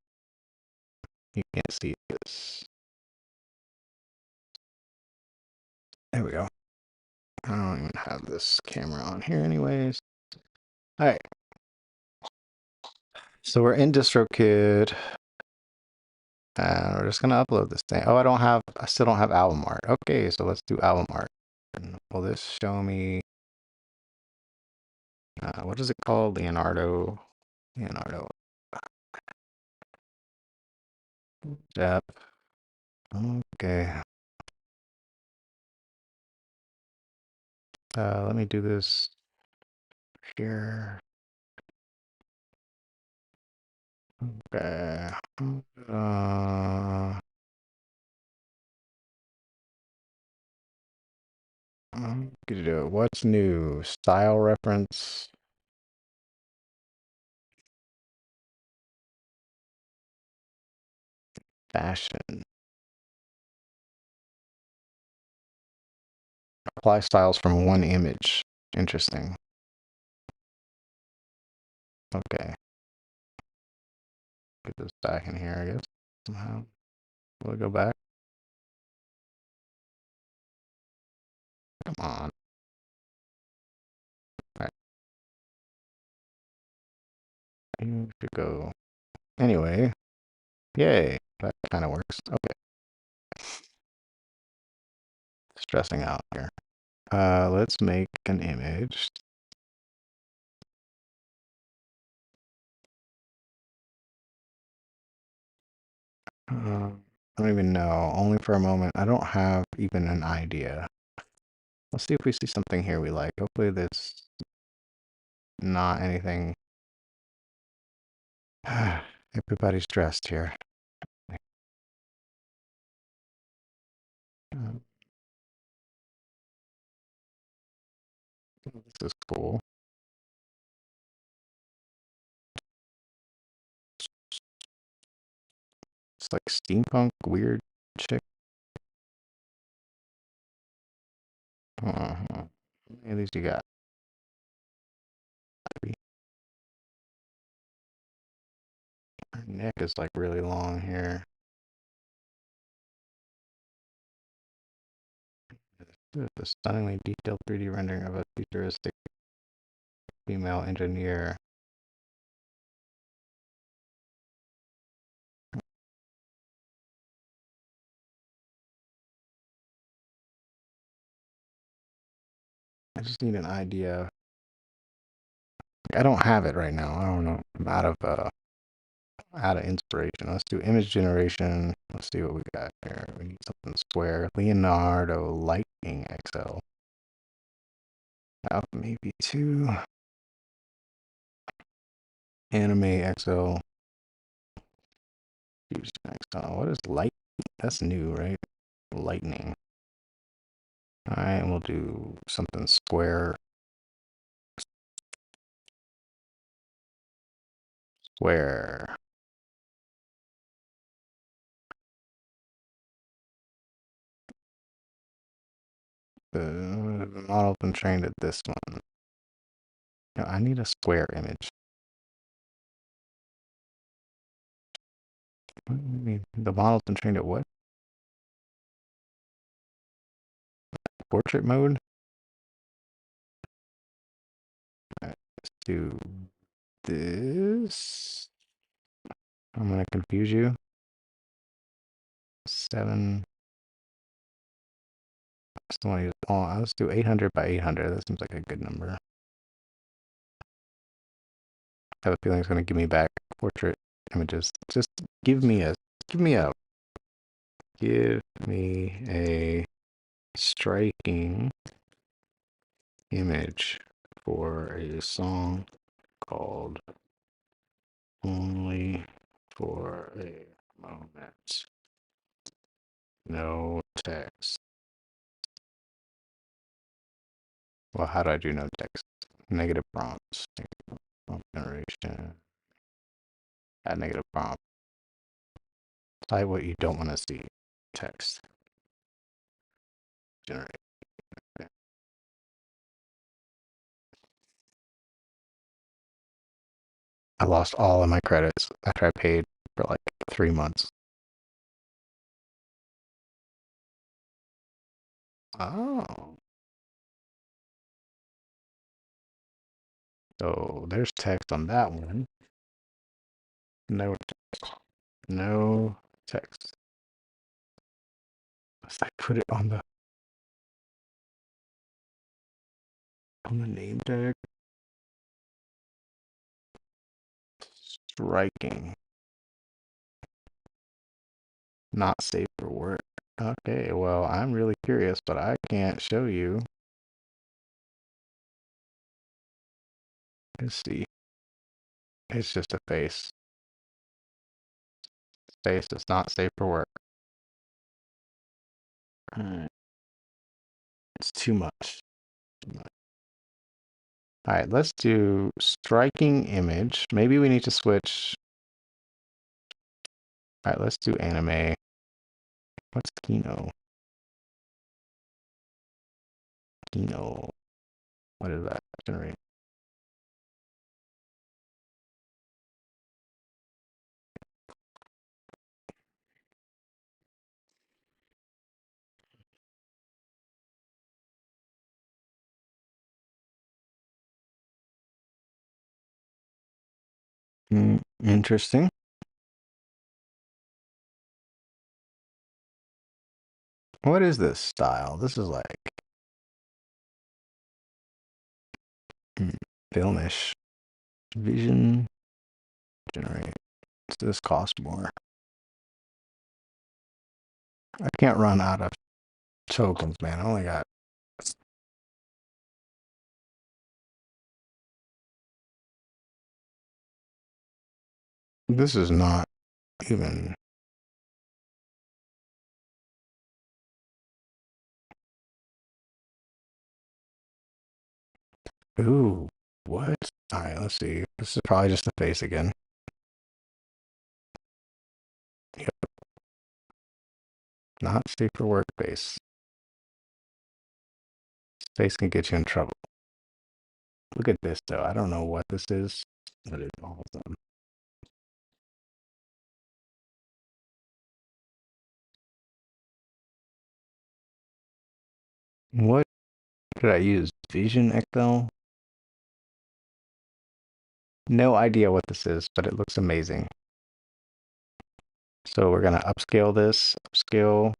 you can't see this. There we go. I don't even have this camera on here anyways. All right. So we're in Distrokid. And we're just gonna upload this thing. Oh, I still don't have album art. Okay, so let's do album art. And will this show me, what is it called? Leonardo. Yep. Okay. Let me do this here. Okay. Uh, what's new? Style reference. Fashion. Apply styles from one image. Interesting. Okay. Get this back in here, I guess. Somehow. Will it go back? Come on. All right. You should go. Anyway. Yay. That kind of works. Okay. Stressing out here. Let's make an image. I don't even know. Only for a moment. I don't have even an idea. Let's see if we see something here we like. Hopefully there's not anything. Everybody's dressed here. This is cool. It's like steampunk weird chick. How many of these you got? Her neck is like really long here. The stunningly detailed 3D rendering of a futuristic female engineer. I just need an idea. I don't have it right now. I don't know. I'm out of inspiration. Let's do image generation. Let's see what we got here. We need something square. Leonardo Lightning XL. Maybe two. Anime XL. Fusion XL. What is light? That's new, right? Lightning. All right, and we'll do something square. Square. The model been trained at this one. No, I need a square image. What do you mean? The model's been trained at what? Portrait mode? Alright, let's do this. I'm gonna confuse you. 7. Still want to use let's do 800 by 800. That seems like a good number. I have a feeling it's gonna give me back portrait images. Just give me a give me a give me a striking image for a song called Only for a Moment. No text. Well, how do I do no text? Negative prompts. Negative prompt generation. Add negative prompt. Type what you don't want to see. Text. Generate. Okay. I lost all of my credits after I paid for like 3 months. Oh. So there's text on that one. No text. No text. Unless I put it on the name tag. Striking. Not safe for work. Okay, well, I'm really curious, but I can't show you. Let's see. It's just a face. Face is not safe for work. Alright. It's too much. Too much. Alright, let's do striking image. Maybe we need to switch. Alright, let's do anime. What's Kino? Kino. What is that? Generate. Interesting. What is this style? This is like filmish. Vision. Generate. Does this cost more? I can't run out of tokens, man. I only got. This is not even. Ooh, what? Alright, let's see. This is probably just the face again. Yep. Not safe for work face. Face can get you in trouble. Look at this, though. I don't know what this is, but it's awesome. What did I use? Vision XL? No idea what this is, but it looks amazing. So we're gonna upscale this. Upscale.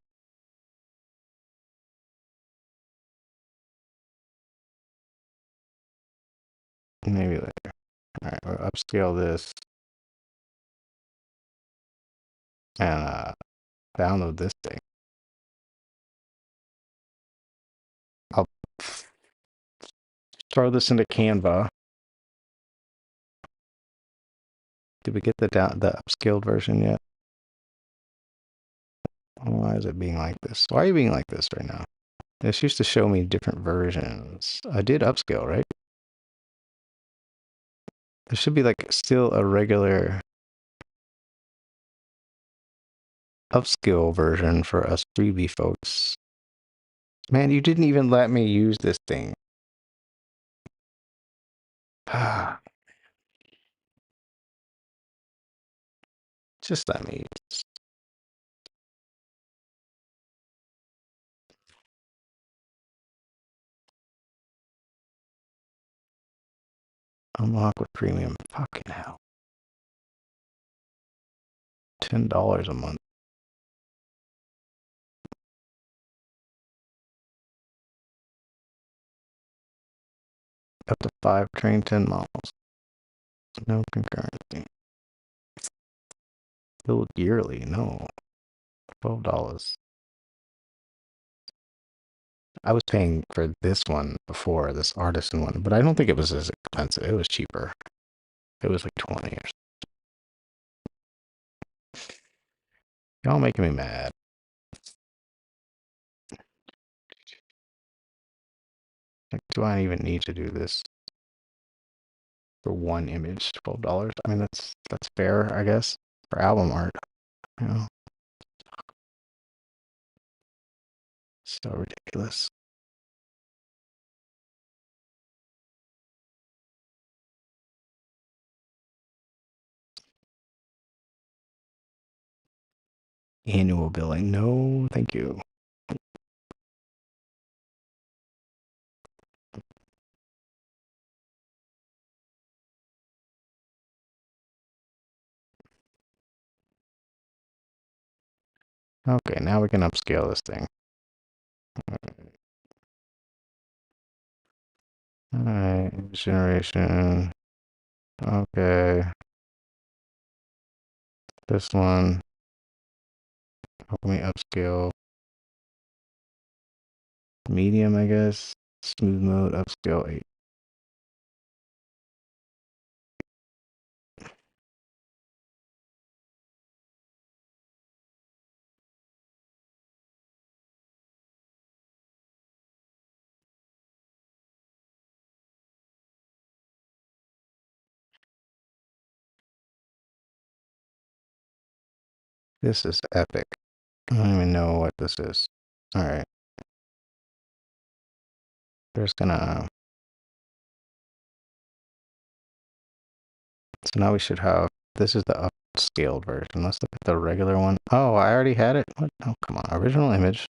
Maybe later. Alright, we'll upscale this. And download this thing. I'll throw this into Canva. Did we get the upscaled version yet? Why is it being like this? Why are you being like this right now? This used to show me different versions. I did upscale, right? There should be like still a regular upscale version for us freebie folks. Man, you didn't even let me use this thing. Just let me unlock with premium. Fucking hell. $10 a month. Up to 5 train 10 miles. No concurrency. Billed yearly. No. $12. I was paying for this one before, this artisan one, but I don't think it was as expensive. It was cheaper. It was like 20 or something. Y'all making me mad. Like, do I even need to do this for one image? $12. I mean, that's fair, I guess, for album art. You know, so ridiculous. Annual billing. No, thank you. Okay, now we can upscale this thing. Alright, generation. Okay. This one. How can we upscale? Medium, I guess. Smooth mode, upscale 8. This is epic. I don't even know what this is. Alright. There's gonna. So now we should have. This is the upscaled version. Let's look at the regular one. Oh, I already had it. What? Oh, come on. Original image.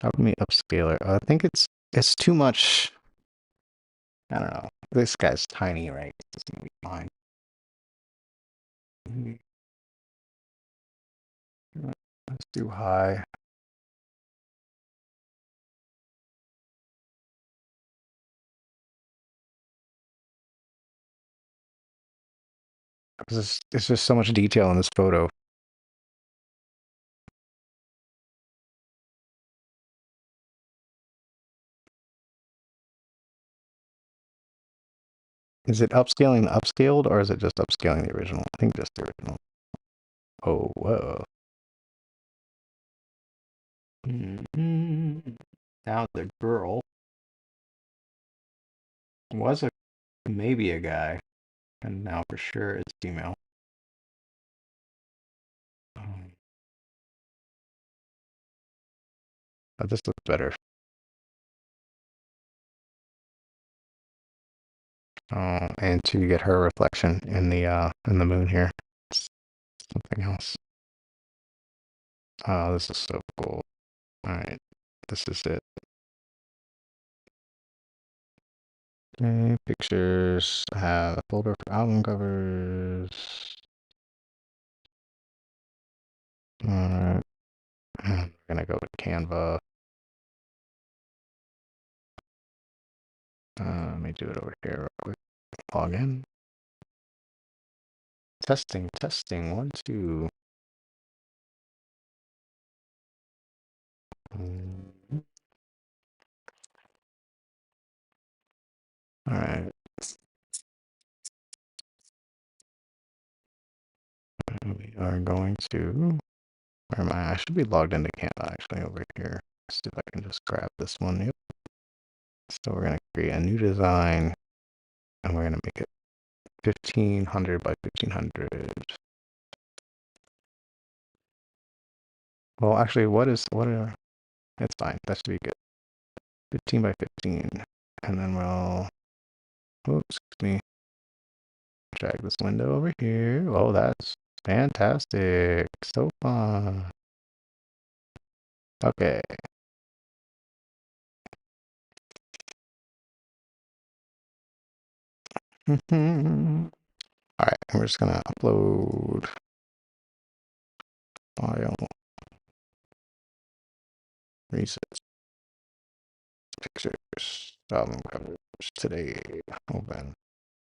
How can we upscale it? I think it's too much. I don't know. This guy's tiny, right? It's gonna be fine. Let's do high. Because there's just so much detail in this photo. Is it upscaling the upscaled, or is it just upscaling the original? I think just the original. Oh, whoa. Now the girl was maybe a guy, and now for sure it's female. But this looks better. And to get her reflection in the moon here. It's something else. Oh, this is so cool. Alright. This is it. Okay, pictures. I have a folder for album covers. Alright. We're gonna go to Canva. Let me do it over here real quick. Log in. Testing, testing. 1, 2. Alright. We are going to. Where am I? I should be logged into Canva actually over here. Let's see if I can just grab this one. Yep. So we're gonna create a new design, and we're gonna make it 1500 by 1500. Well, actually, what are, it's fine. That should be good. 15 by 15. And then we'll Oops, excuse me. Drag this window over here. Oh, that's fantastic. So fun. Okay. All right, we're just gonna upload file resets pictures album covers today. Open.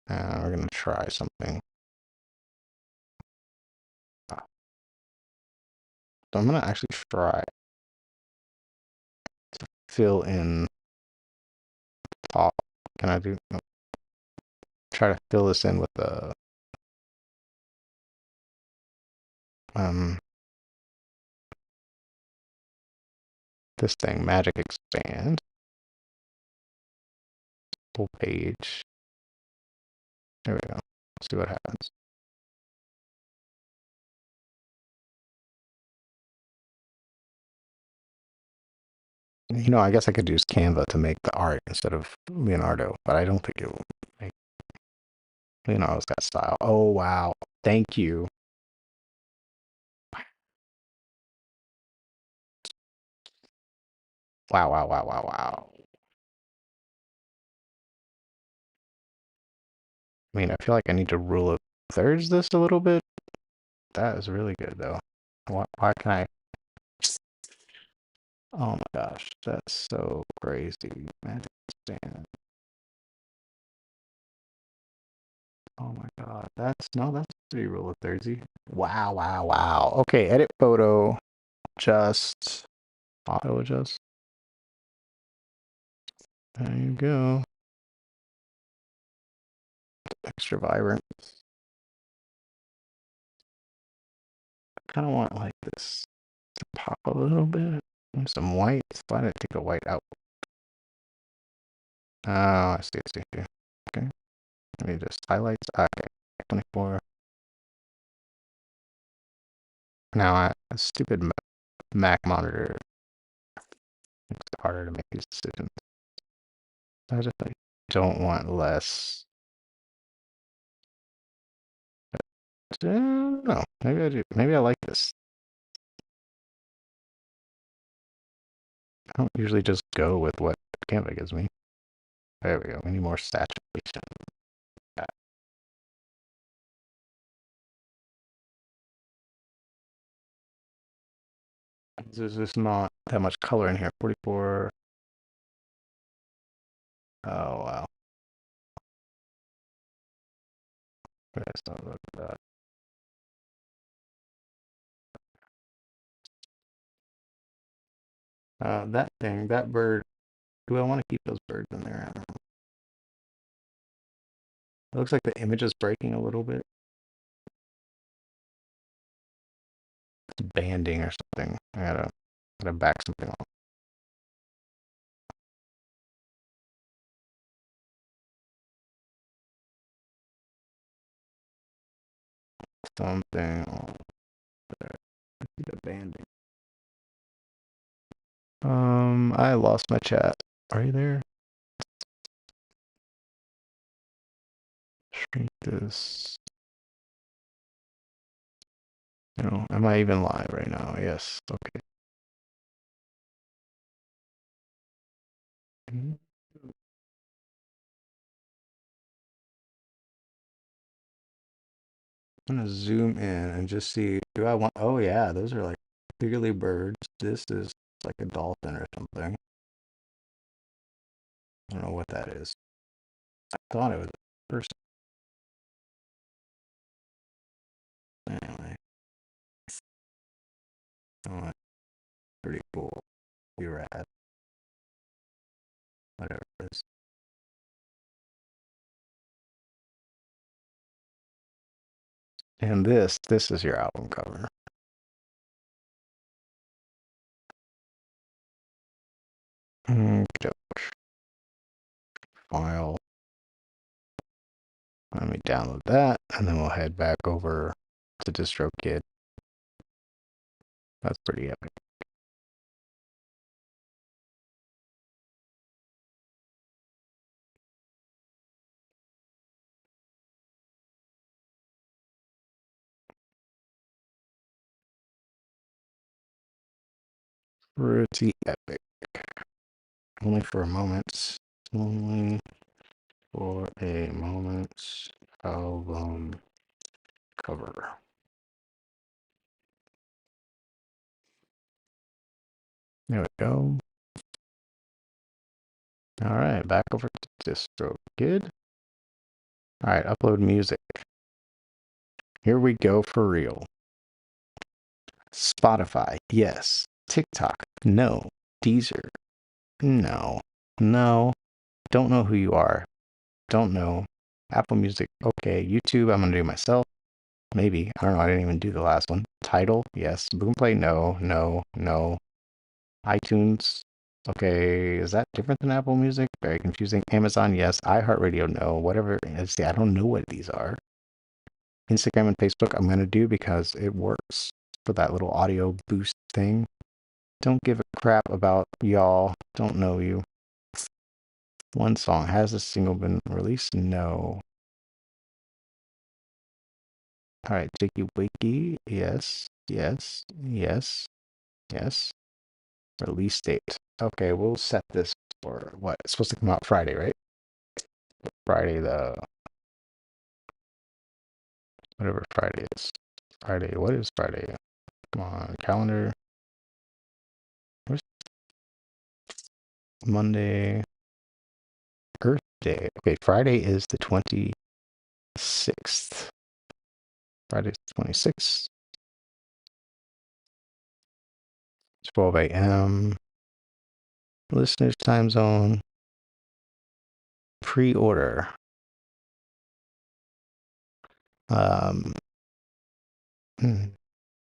And we're gonna try something. So I'm gonna actually try to fill in top. Can I do? No, try to fill this in with the um this thing, magic expand full page. There we go. Let's see what happens. You know, I guess I could use Canva to make the art instead of Leonardo, but I don't think it will make Leonardo's got style. Oh wow. Thank you. Wow, wow, wow, wow, wow. I mean, I feel like I need to rule of thirds this a little bit. That is really good though. Why can I? Oh my gosh, that's so crazy. Magic stand. Oh my god, that's pretty rule of thirdsy. Wow, wow, wow. Okay, edit photo. Just auto adjust. There you go. Extra vibrant. I kind of want like this to pop a little bit. And some white. Why did I take the white out? Oh, I see, I see, I see. Okay. Let me just highlights. Okay. 24. Now, a stupid Mac monitor makes it harder to make these decisions. I just like, don't want less. I don't know. Maybe I do. Maybe I like this. I don't usually just go with what Canva gives me. There we go. We need more saturation. Yeah. There's just not that much color in here. 44. Oh, wow. Let's not look at that. That thing, that bird. Do I want to keep those birds in there? I don't know. It looks like the image is breaking a little bit. It's banding or something. I gotta back something off. Something off there. I see the banding. I lost my chat. Are you there? Shrink this. No, am I even live right now? Yes. Okay. I'm gonna zoom in and just see. Do I want? Oh yeah, those are like clearly birds. This is like a dolphin or something. I don't know what that is. I thought it was a person. Anyway, oh, that's pretty cool. Be rad. Whatever it is. And this is your album cover. Okay. File. Let me download that, and then we'll head back over to Distrokid. That's pretty epic. Pretty epic. Only for a moment. Only for a moment. Album cover. There we go. All right, back over to Distrokid. All right, upload music. Here we go for real. Spotify, yes. TikTok, no. Deezer, no. No. Don't know who you are. Don't know. Apple Music, okay. YouTube, I'm gonna do myself. Maybe. I don't know. I didn't even do the last one. Tidal, yes. Boomplay, no. No. No. iTunes, okay. Is that different than Apple Music? Very confusing. Amazon, yes. iHeartRadio, no. Whatever. See, I don't know what these are. Instagram and Facebook, I'm gonna do because it works for that little audio boost thing. Don't give a crap about y'all. Don't know you. One song. Has a single been released? No. All right, Jakey Wakey. Yes, yes, yes, yes. Release date. Okay, we'll set this for what? It's supposed to come out Friday, right? Friday the whatever Friday is. Friday. What is Friday? Come on, calendar. Where's Monday? Earth Day. Okay, Friday is the 26th. Friday's the 26th. 12 a.m. Listeners time zone. Pre-order. Um,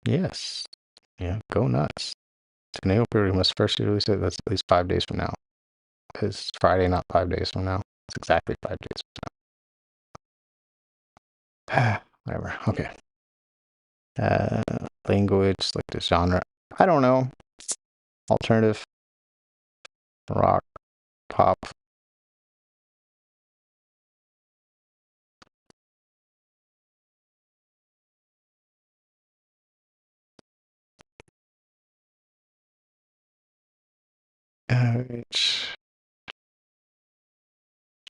yes. Yeah, go nuts. Tornado period must first release it. That's at least 5 days from now. It's Friday, not 5 days from now. It's exactly 5 days from now. Whatever. Okay. Language, select a genre. I don't know. Alternative, rock, pop.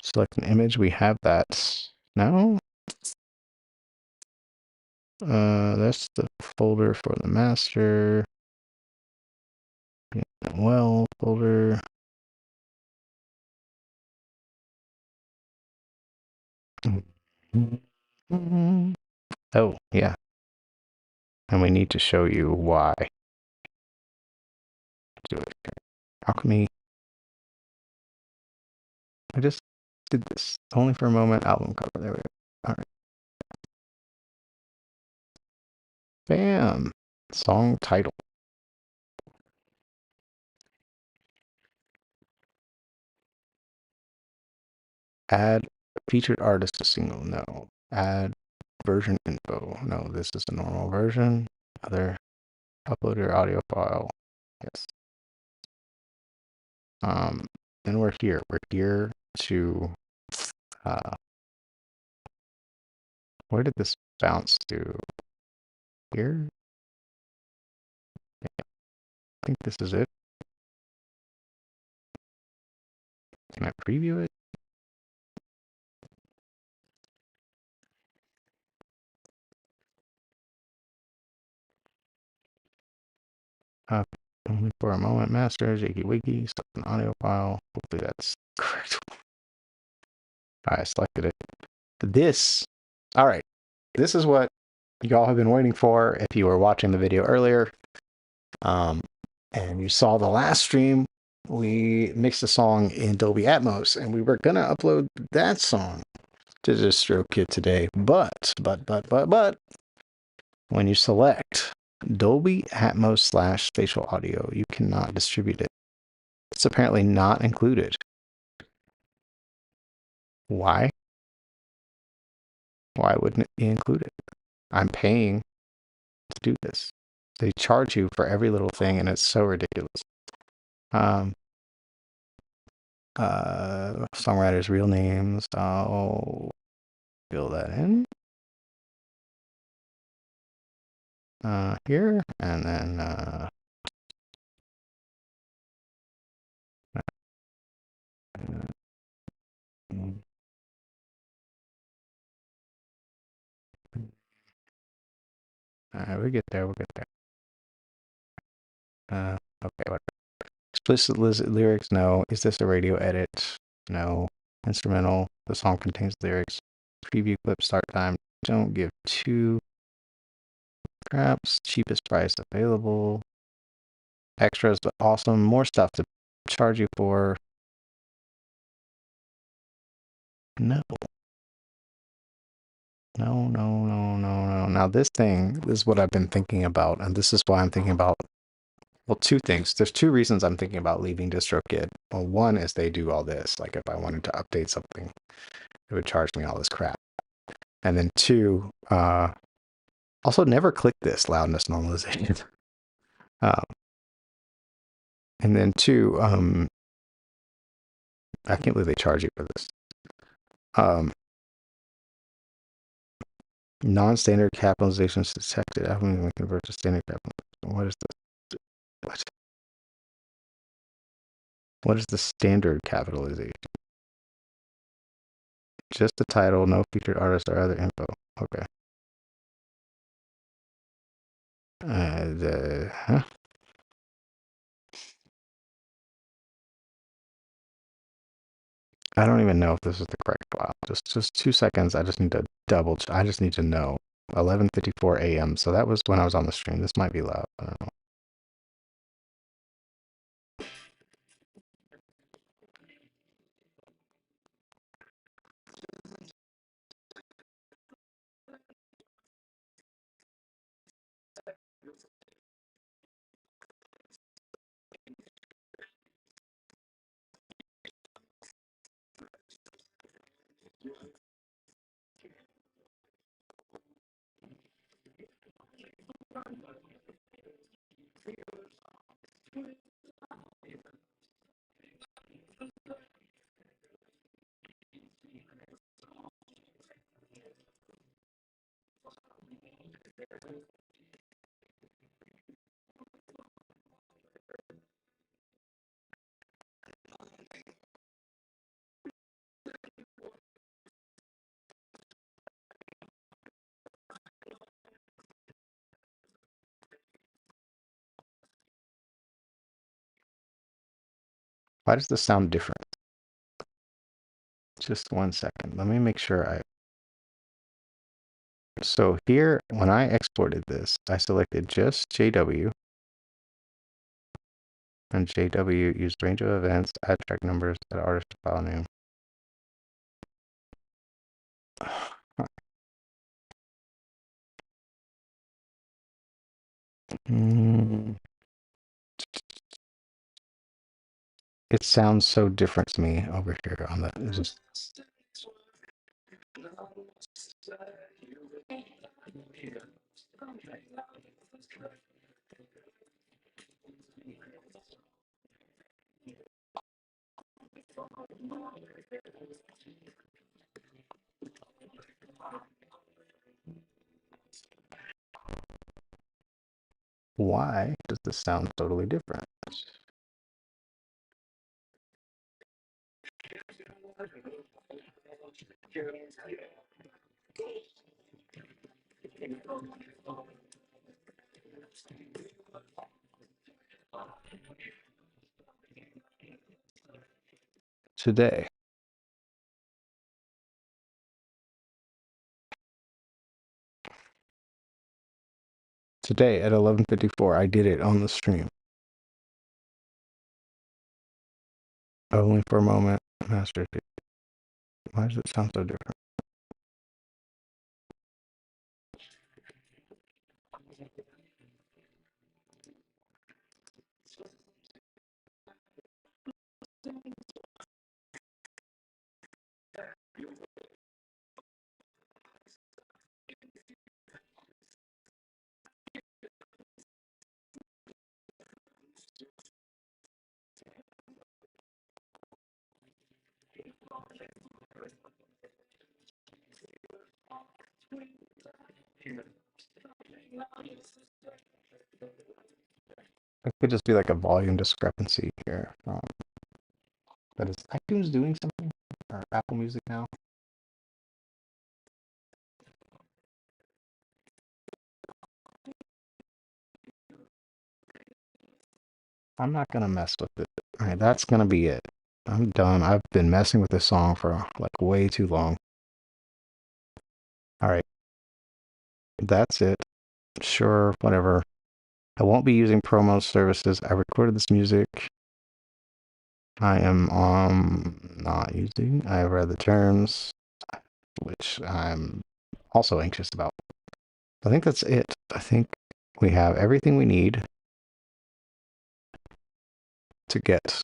Select an image. We have that. No. That's the folder for the master. Well, folder. Oh, yeah. And we need to show you why. Do it here. Alchemy. I just did this. Only for a moment. Album cover. There we go. All right. Bam. Song title. Add featured artist to single. No. Add version info. No, this is the normal version. Other. Upload your audio file. Yes. And we're here. We're here to where did this bounce to? Here? I think this is it. Can I preview it? Only for a moment, master, Jakey Wakey, select an audio file. Hopefully that's correct. I selected it. All right. This is what y'all have been waiting for if you were watching the video earlier. And you saw the last stream, we mixed a song in Dolby Atmos, and we were gonna upload that song to Distrokid today. But when you select Dolby Atmos / spatial audio, you cannot distribute it. It's apparently not included. Why? Why wouldn't it be included? I'm paying to do this. They charge you for every little thing, and it's so ridiculous. Songwriters' real names. I'll fill that in. Here, and then Alright, we'll get there. We'll get there. Okay. What? Explicit lyrics? No. Is this a radio edit? No. Instrumental. The song contains lyrics. Preview clip start time. Don't give two craps. Cheapest price available. Extras, awesome. More stuff to charge you for. No. No, no, no, no, no. Now this is what I've been thinking about, and this is why I'm thinking about, well, two things. There's two reasons I'm thinking about leaving Distrokid. Well, one is they do all this. Like if I wanted to update something, it would charge me all this crap. And then two, also never click this loudness normalization. um, and then two, I can't believe they charge you for this. Non-standard capitalizations detected. I haven't even convert to standard capitalization. What is this? What? What is the standard capitalization? Just the title, no featured artist or other info. Okay. Huh? I don't even know if this is the correct file. Just 2 seconds. I just need to double check. I just need to know. 11:54 a.m. So that was when I was on the stream. This might be loud. I don't know. Why does this sound different? Just 1 second. Let me make sure I. So here, when I exported this, I selected just JW. And JW used range of events, add track numbers, add artist file name. It sounds so different to me over here on the. Just, why does this sound totally different? Today. Today at 11:54, I did it on the stream. Only for a moment. Master. Why does it sound so different? It could just be like a volume discrepancy here. But is iTunes doing something? Or Apple Music now? I'm not gonna mess with it. All right, that's gonna be it. I'm done. I've been messing with this song for like way too long. All right, that's it. Sure, whatever. I won't be using promo services. I recorded this music. I am not using. I have read the terms, which I'm also anxious about. I think that's it. I think we have everything we need to get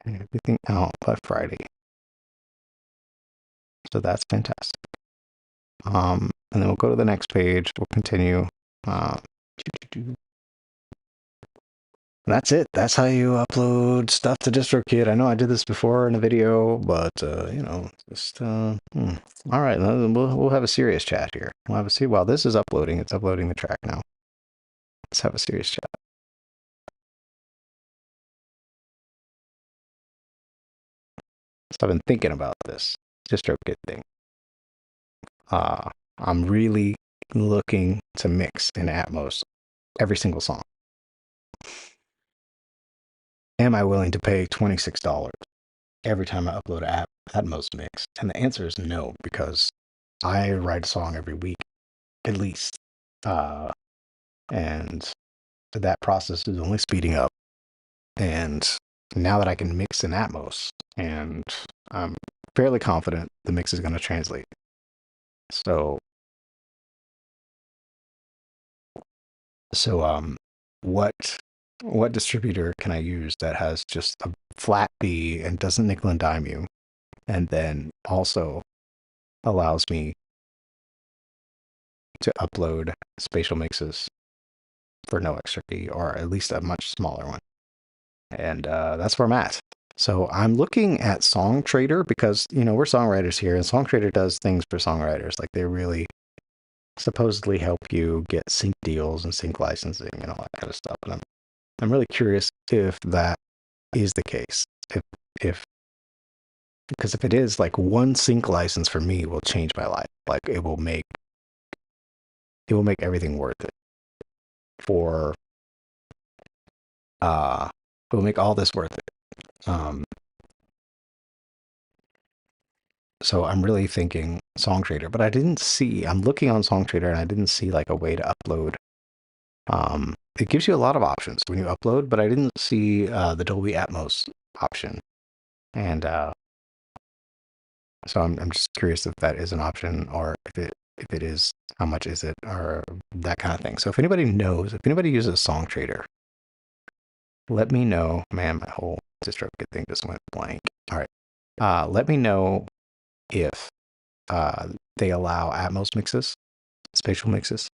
everything out by Friday. So that's fantastic. And then we'll go to the next page. We'll continue. That's it. That's how you upload stuff to Distrokid. I know I did this before in a video, but you know, just all right. We'll have a serious chat here. We'll have a see. While this is uploading, it's uploading the track now. Let's have a serious chat. So I've been thinking about this Distrokid thing. I'm really looking to mix in Atmos every single song. Am I willing to pay $26 every time I upload an Atmos mix? And the answer is no, because I write a song every week, at least. And that process is only speeding up. And now that I can mix in Atmos, and I'm fairly confident the mix is going to translate. So what distributor can I use that has just a flat fee and doesn't nickel and dime you, and then also allows me to upload spatial mixes for no extra fee, or at least a much smaller one? And that's where I'm at. So I'm looking at SongTrader because, you know, we're songwriters here, and SongTrader does things for songwriters. Like, they really supposedly help you get sync deals and sync licensing and all that kind of stuff. And I'm really curious if that is the case. If because if it is, like, one sync license for me will change my life. Like, it will make everything worth it. For it will make all this worth it. So I'm really thinking SongTrader, but I'm looking on SongTrader and I didn't see like a way to upload. It gives you a lot of options when you upload, but I didn't see the Dolby Atmos option. And so I'm just curious if that is an option, or if it is, how much is it, or that kind of thing. So if anybody knows, if anybody uses SongTrader, let me know. Man, my whole Distrokid thing just went blank. All right. Let me know if they allow Atmos mixes, spatial mixes.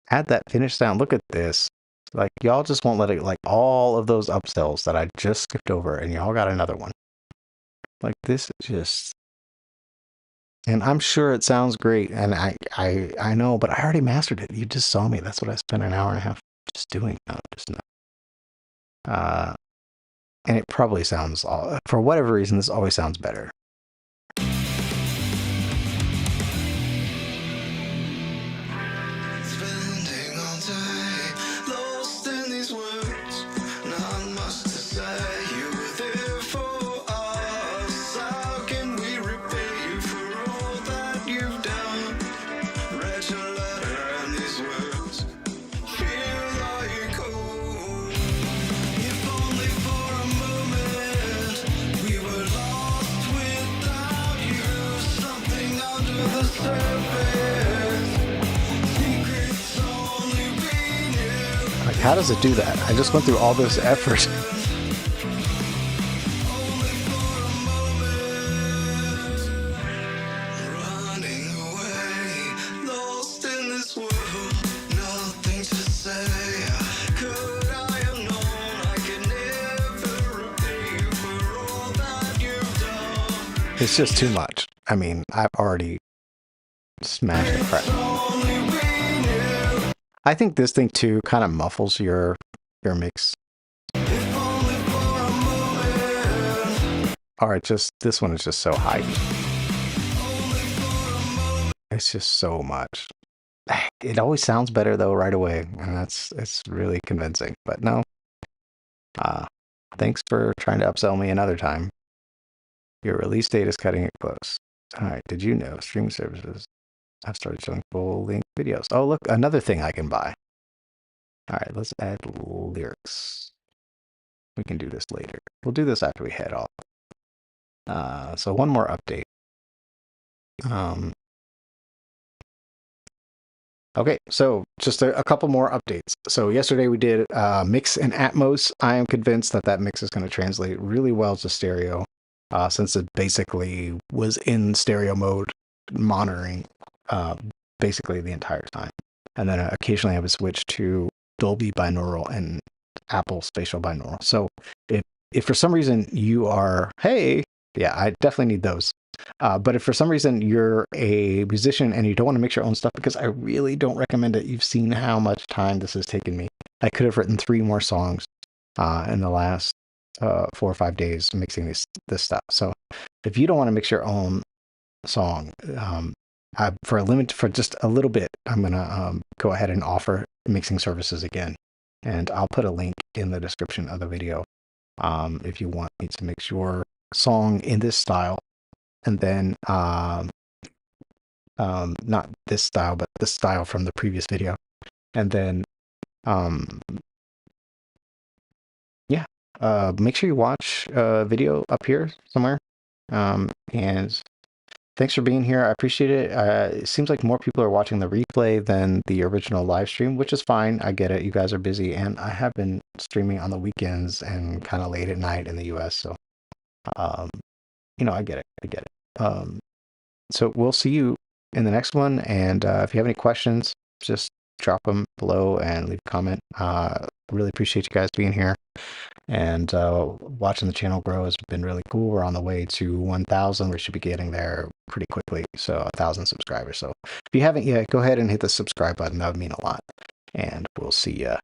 Add that finished sound. Look at this. Like, y'all just won't let it, like, all of those upsells that I just skipped over, and y'all got another one. Like, this is just, and I'm sure it sounds great, and I know, but I already mastered it. You just saw me. That's what I spent an hour and a half just doing. And it probably sounds, for whatever reason, this always sounds better. Spending all day lost in these words, not much to say. You were there for us. How can we repay you for all that you've done? Read your letter and these words feel like home. If only for a moment we were lost without you. Something under the surface. Secrets only we knew. Like, how does it do that? I just went through all this effort. Running away, lost in this world, nothing to say. Could I have known I could never repay you for all that you've done? It's just too much. I mean, I've already smashed the crap. Only we knew. I think this thing too kind of muffles your mix. If only for a moment. Or this one is just so high. Only for a moment. It's just so much. It always sounds better though right away, and it's really convincing. But no, uh, thanks for trying to upsell me another time. Your release date is cutting it close. All right, did you know streaming services have started showing full length videos? Oh, look, another thing I can buy. All right, let's add lyrics. We can do this later. We'll do this after we head off. So one more update. Um, Okay, so just a couple more updates. So yesterday we did mix and Atmos. I am convinced that that mix is going to translate really well to stereo, since it basically was in stereo mode, monitoring uh, basically the entire time. And then occasionally I would switch to Dolby binaural and Apple spatial binaural. So if if for some reason you are, hey, yeah, I definitely need those. But if for some reason you're a musician and you don't want to mix your own stuff, because I really don't recommend it, you've seen how much time this has taken me. I could have written 3 more songs in the last 4 or 5 days mixing this stuff. So if you don't want to mix your own song, for just a little bit, I'm gonna go ahead and offer mixing services again, and I'll put a link in the description of the video if you want me to mix your song in this style, and then not this style, but the style from the previous video. And then, um, yeah, make sure you watch a video up here somewhere. And thanks for being here. I appreciate it. It seems like more people are watching the replay than the original live stream, which is fine. I get it. You guys are busy, and I have been streaming on the weekends and kind of late at night in the US. So, um, I get it. I get it. So we'll see you in the next one. And if you have any questions, just drop them below and leave a comment. Really appreciate you guys being here and watching the channel grow has been really cool. We're on the way to 1,000. We should be getting there pretty quickly. So 1,000 subscribers. So if you haven't yet, go ahead and hit the subscribe button. That would mean a lot. And we'll see you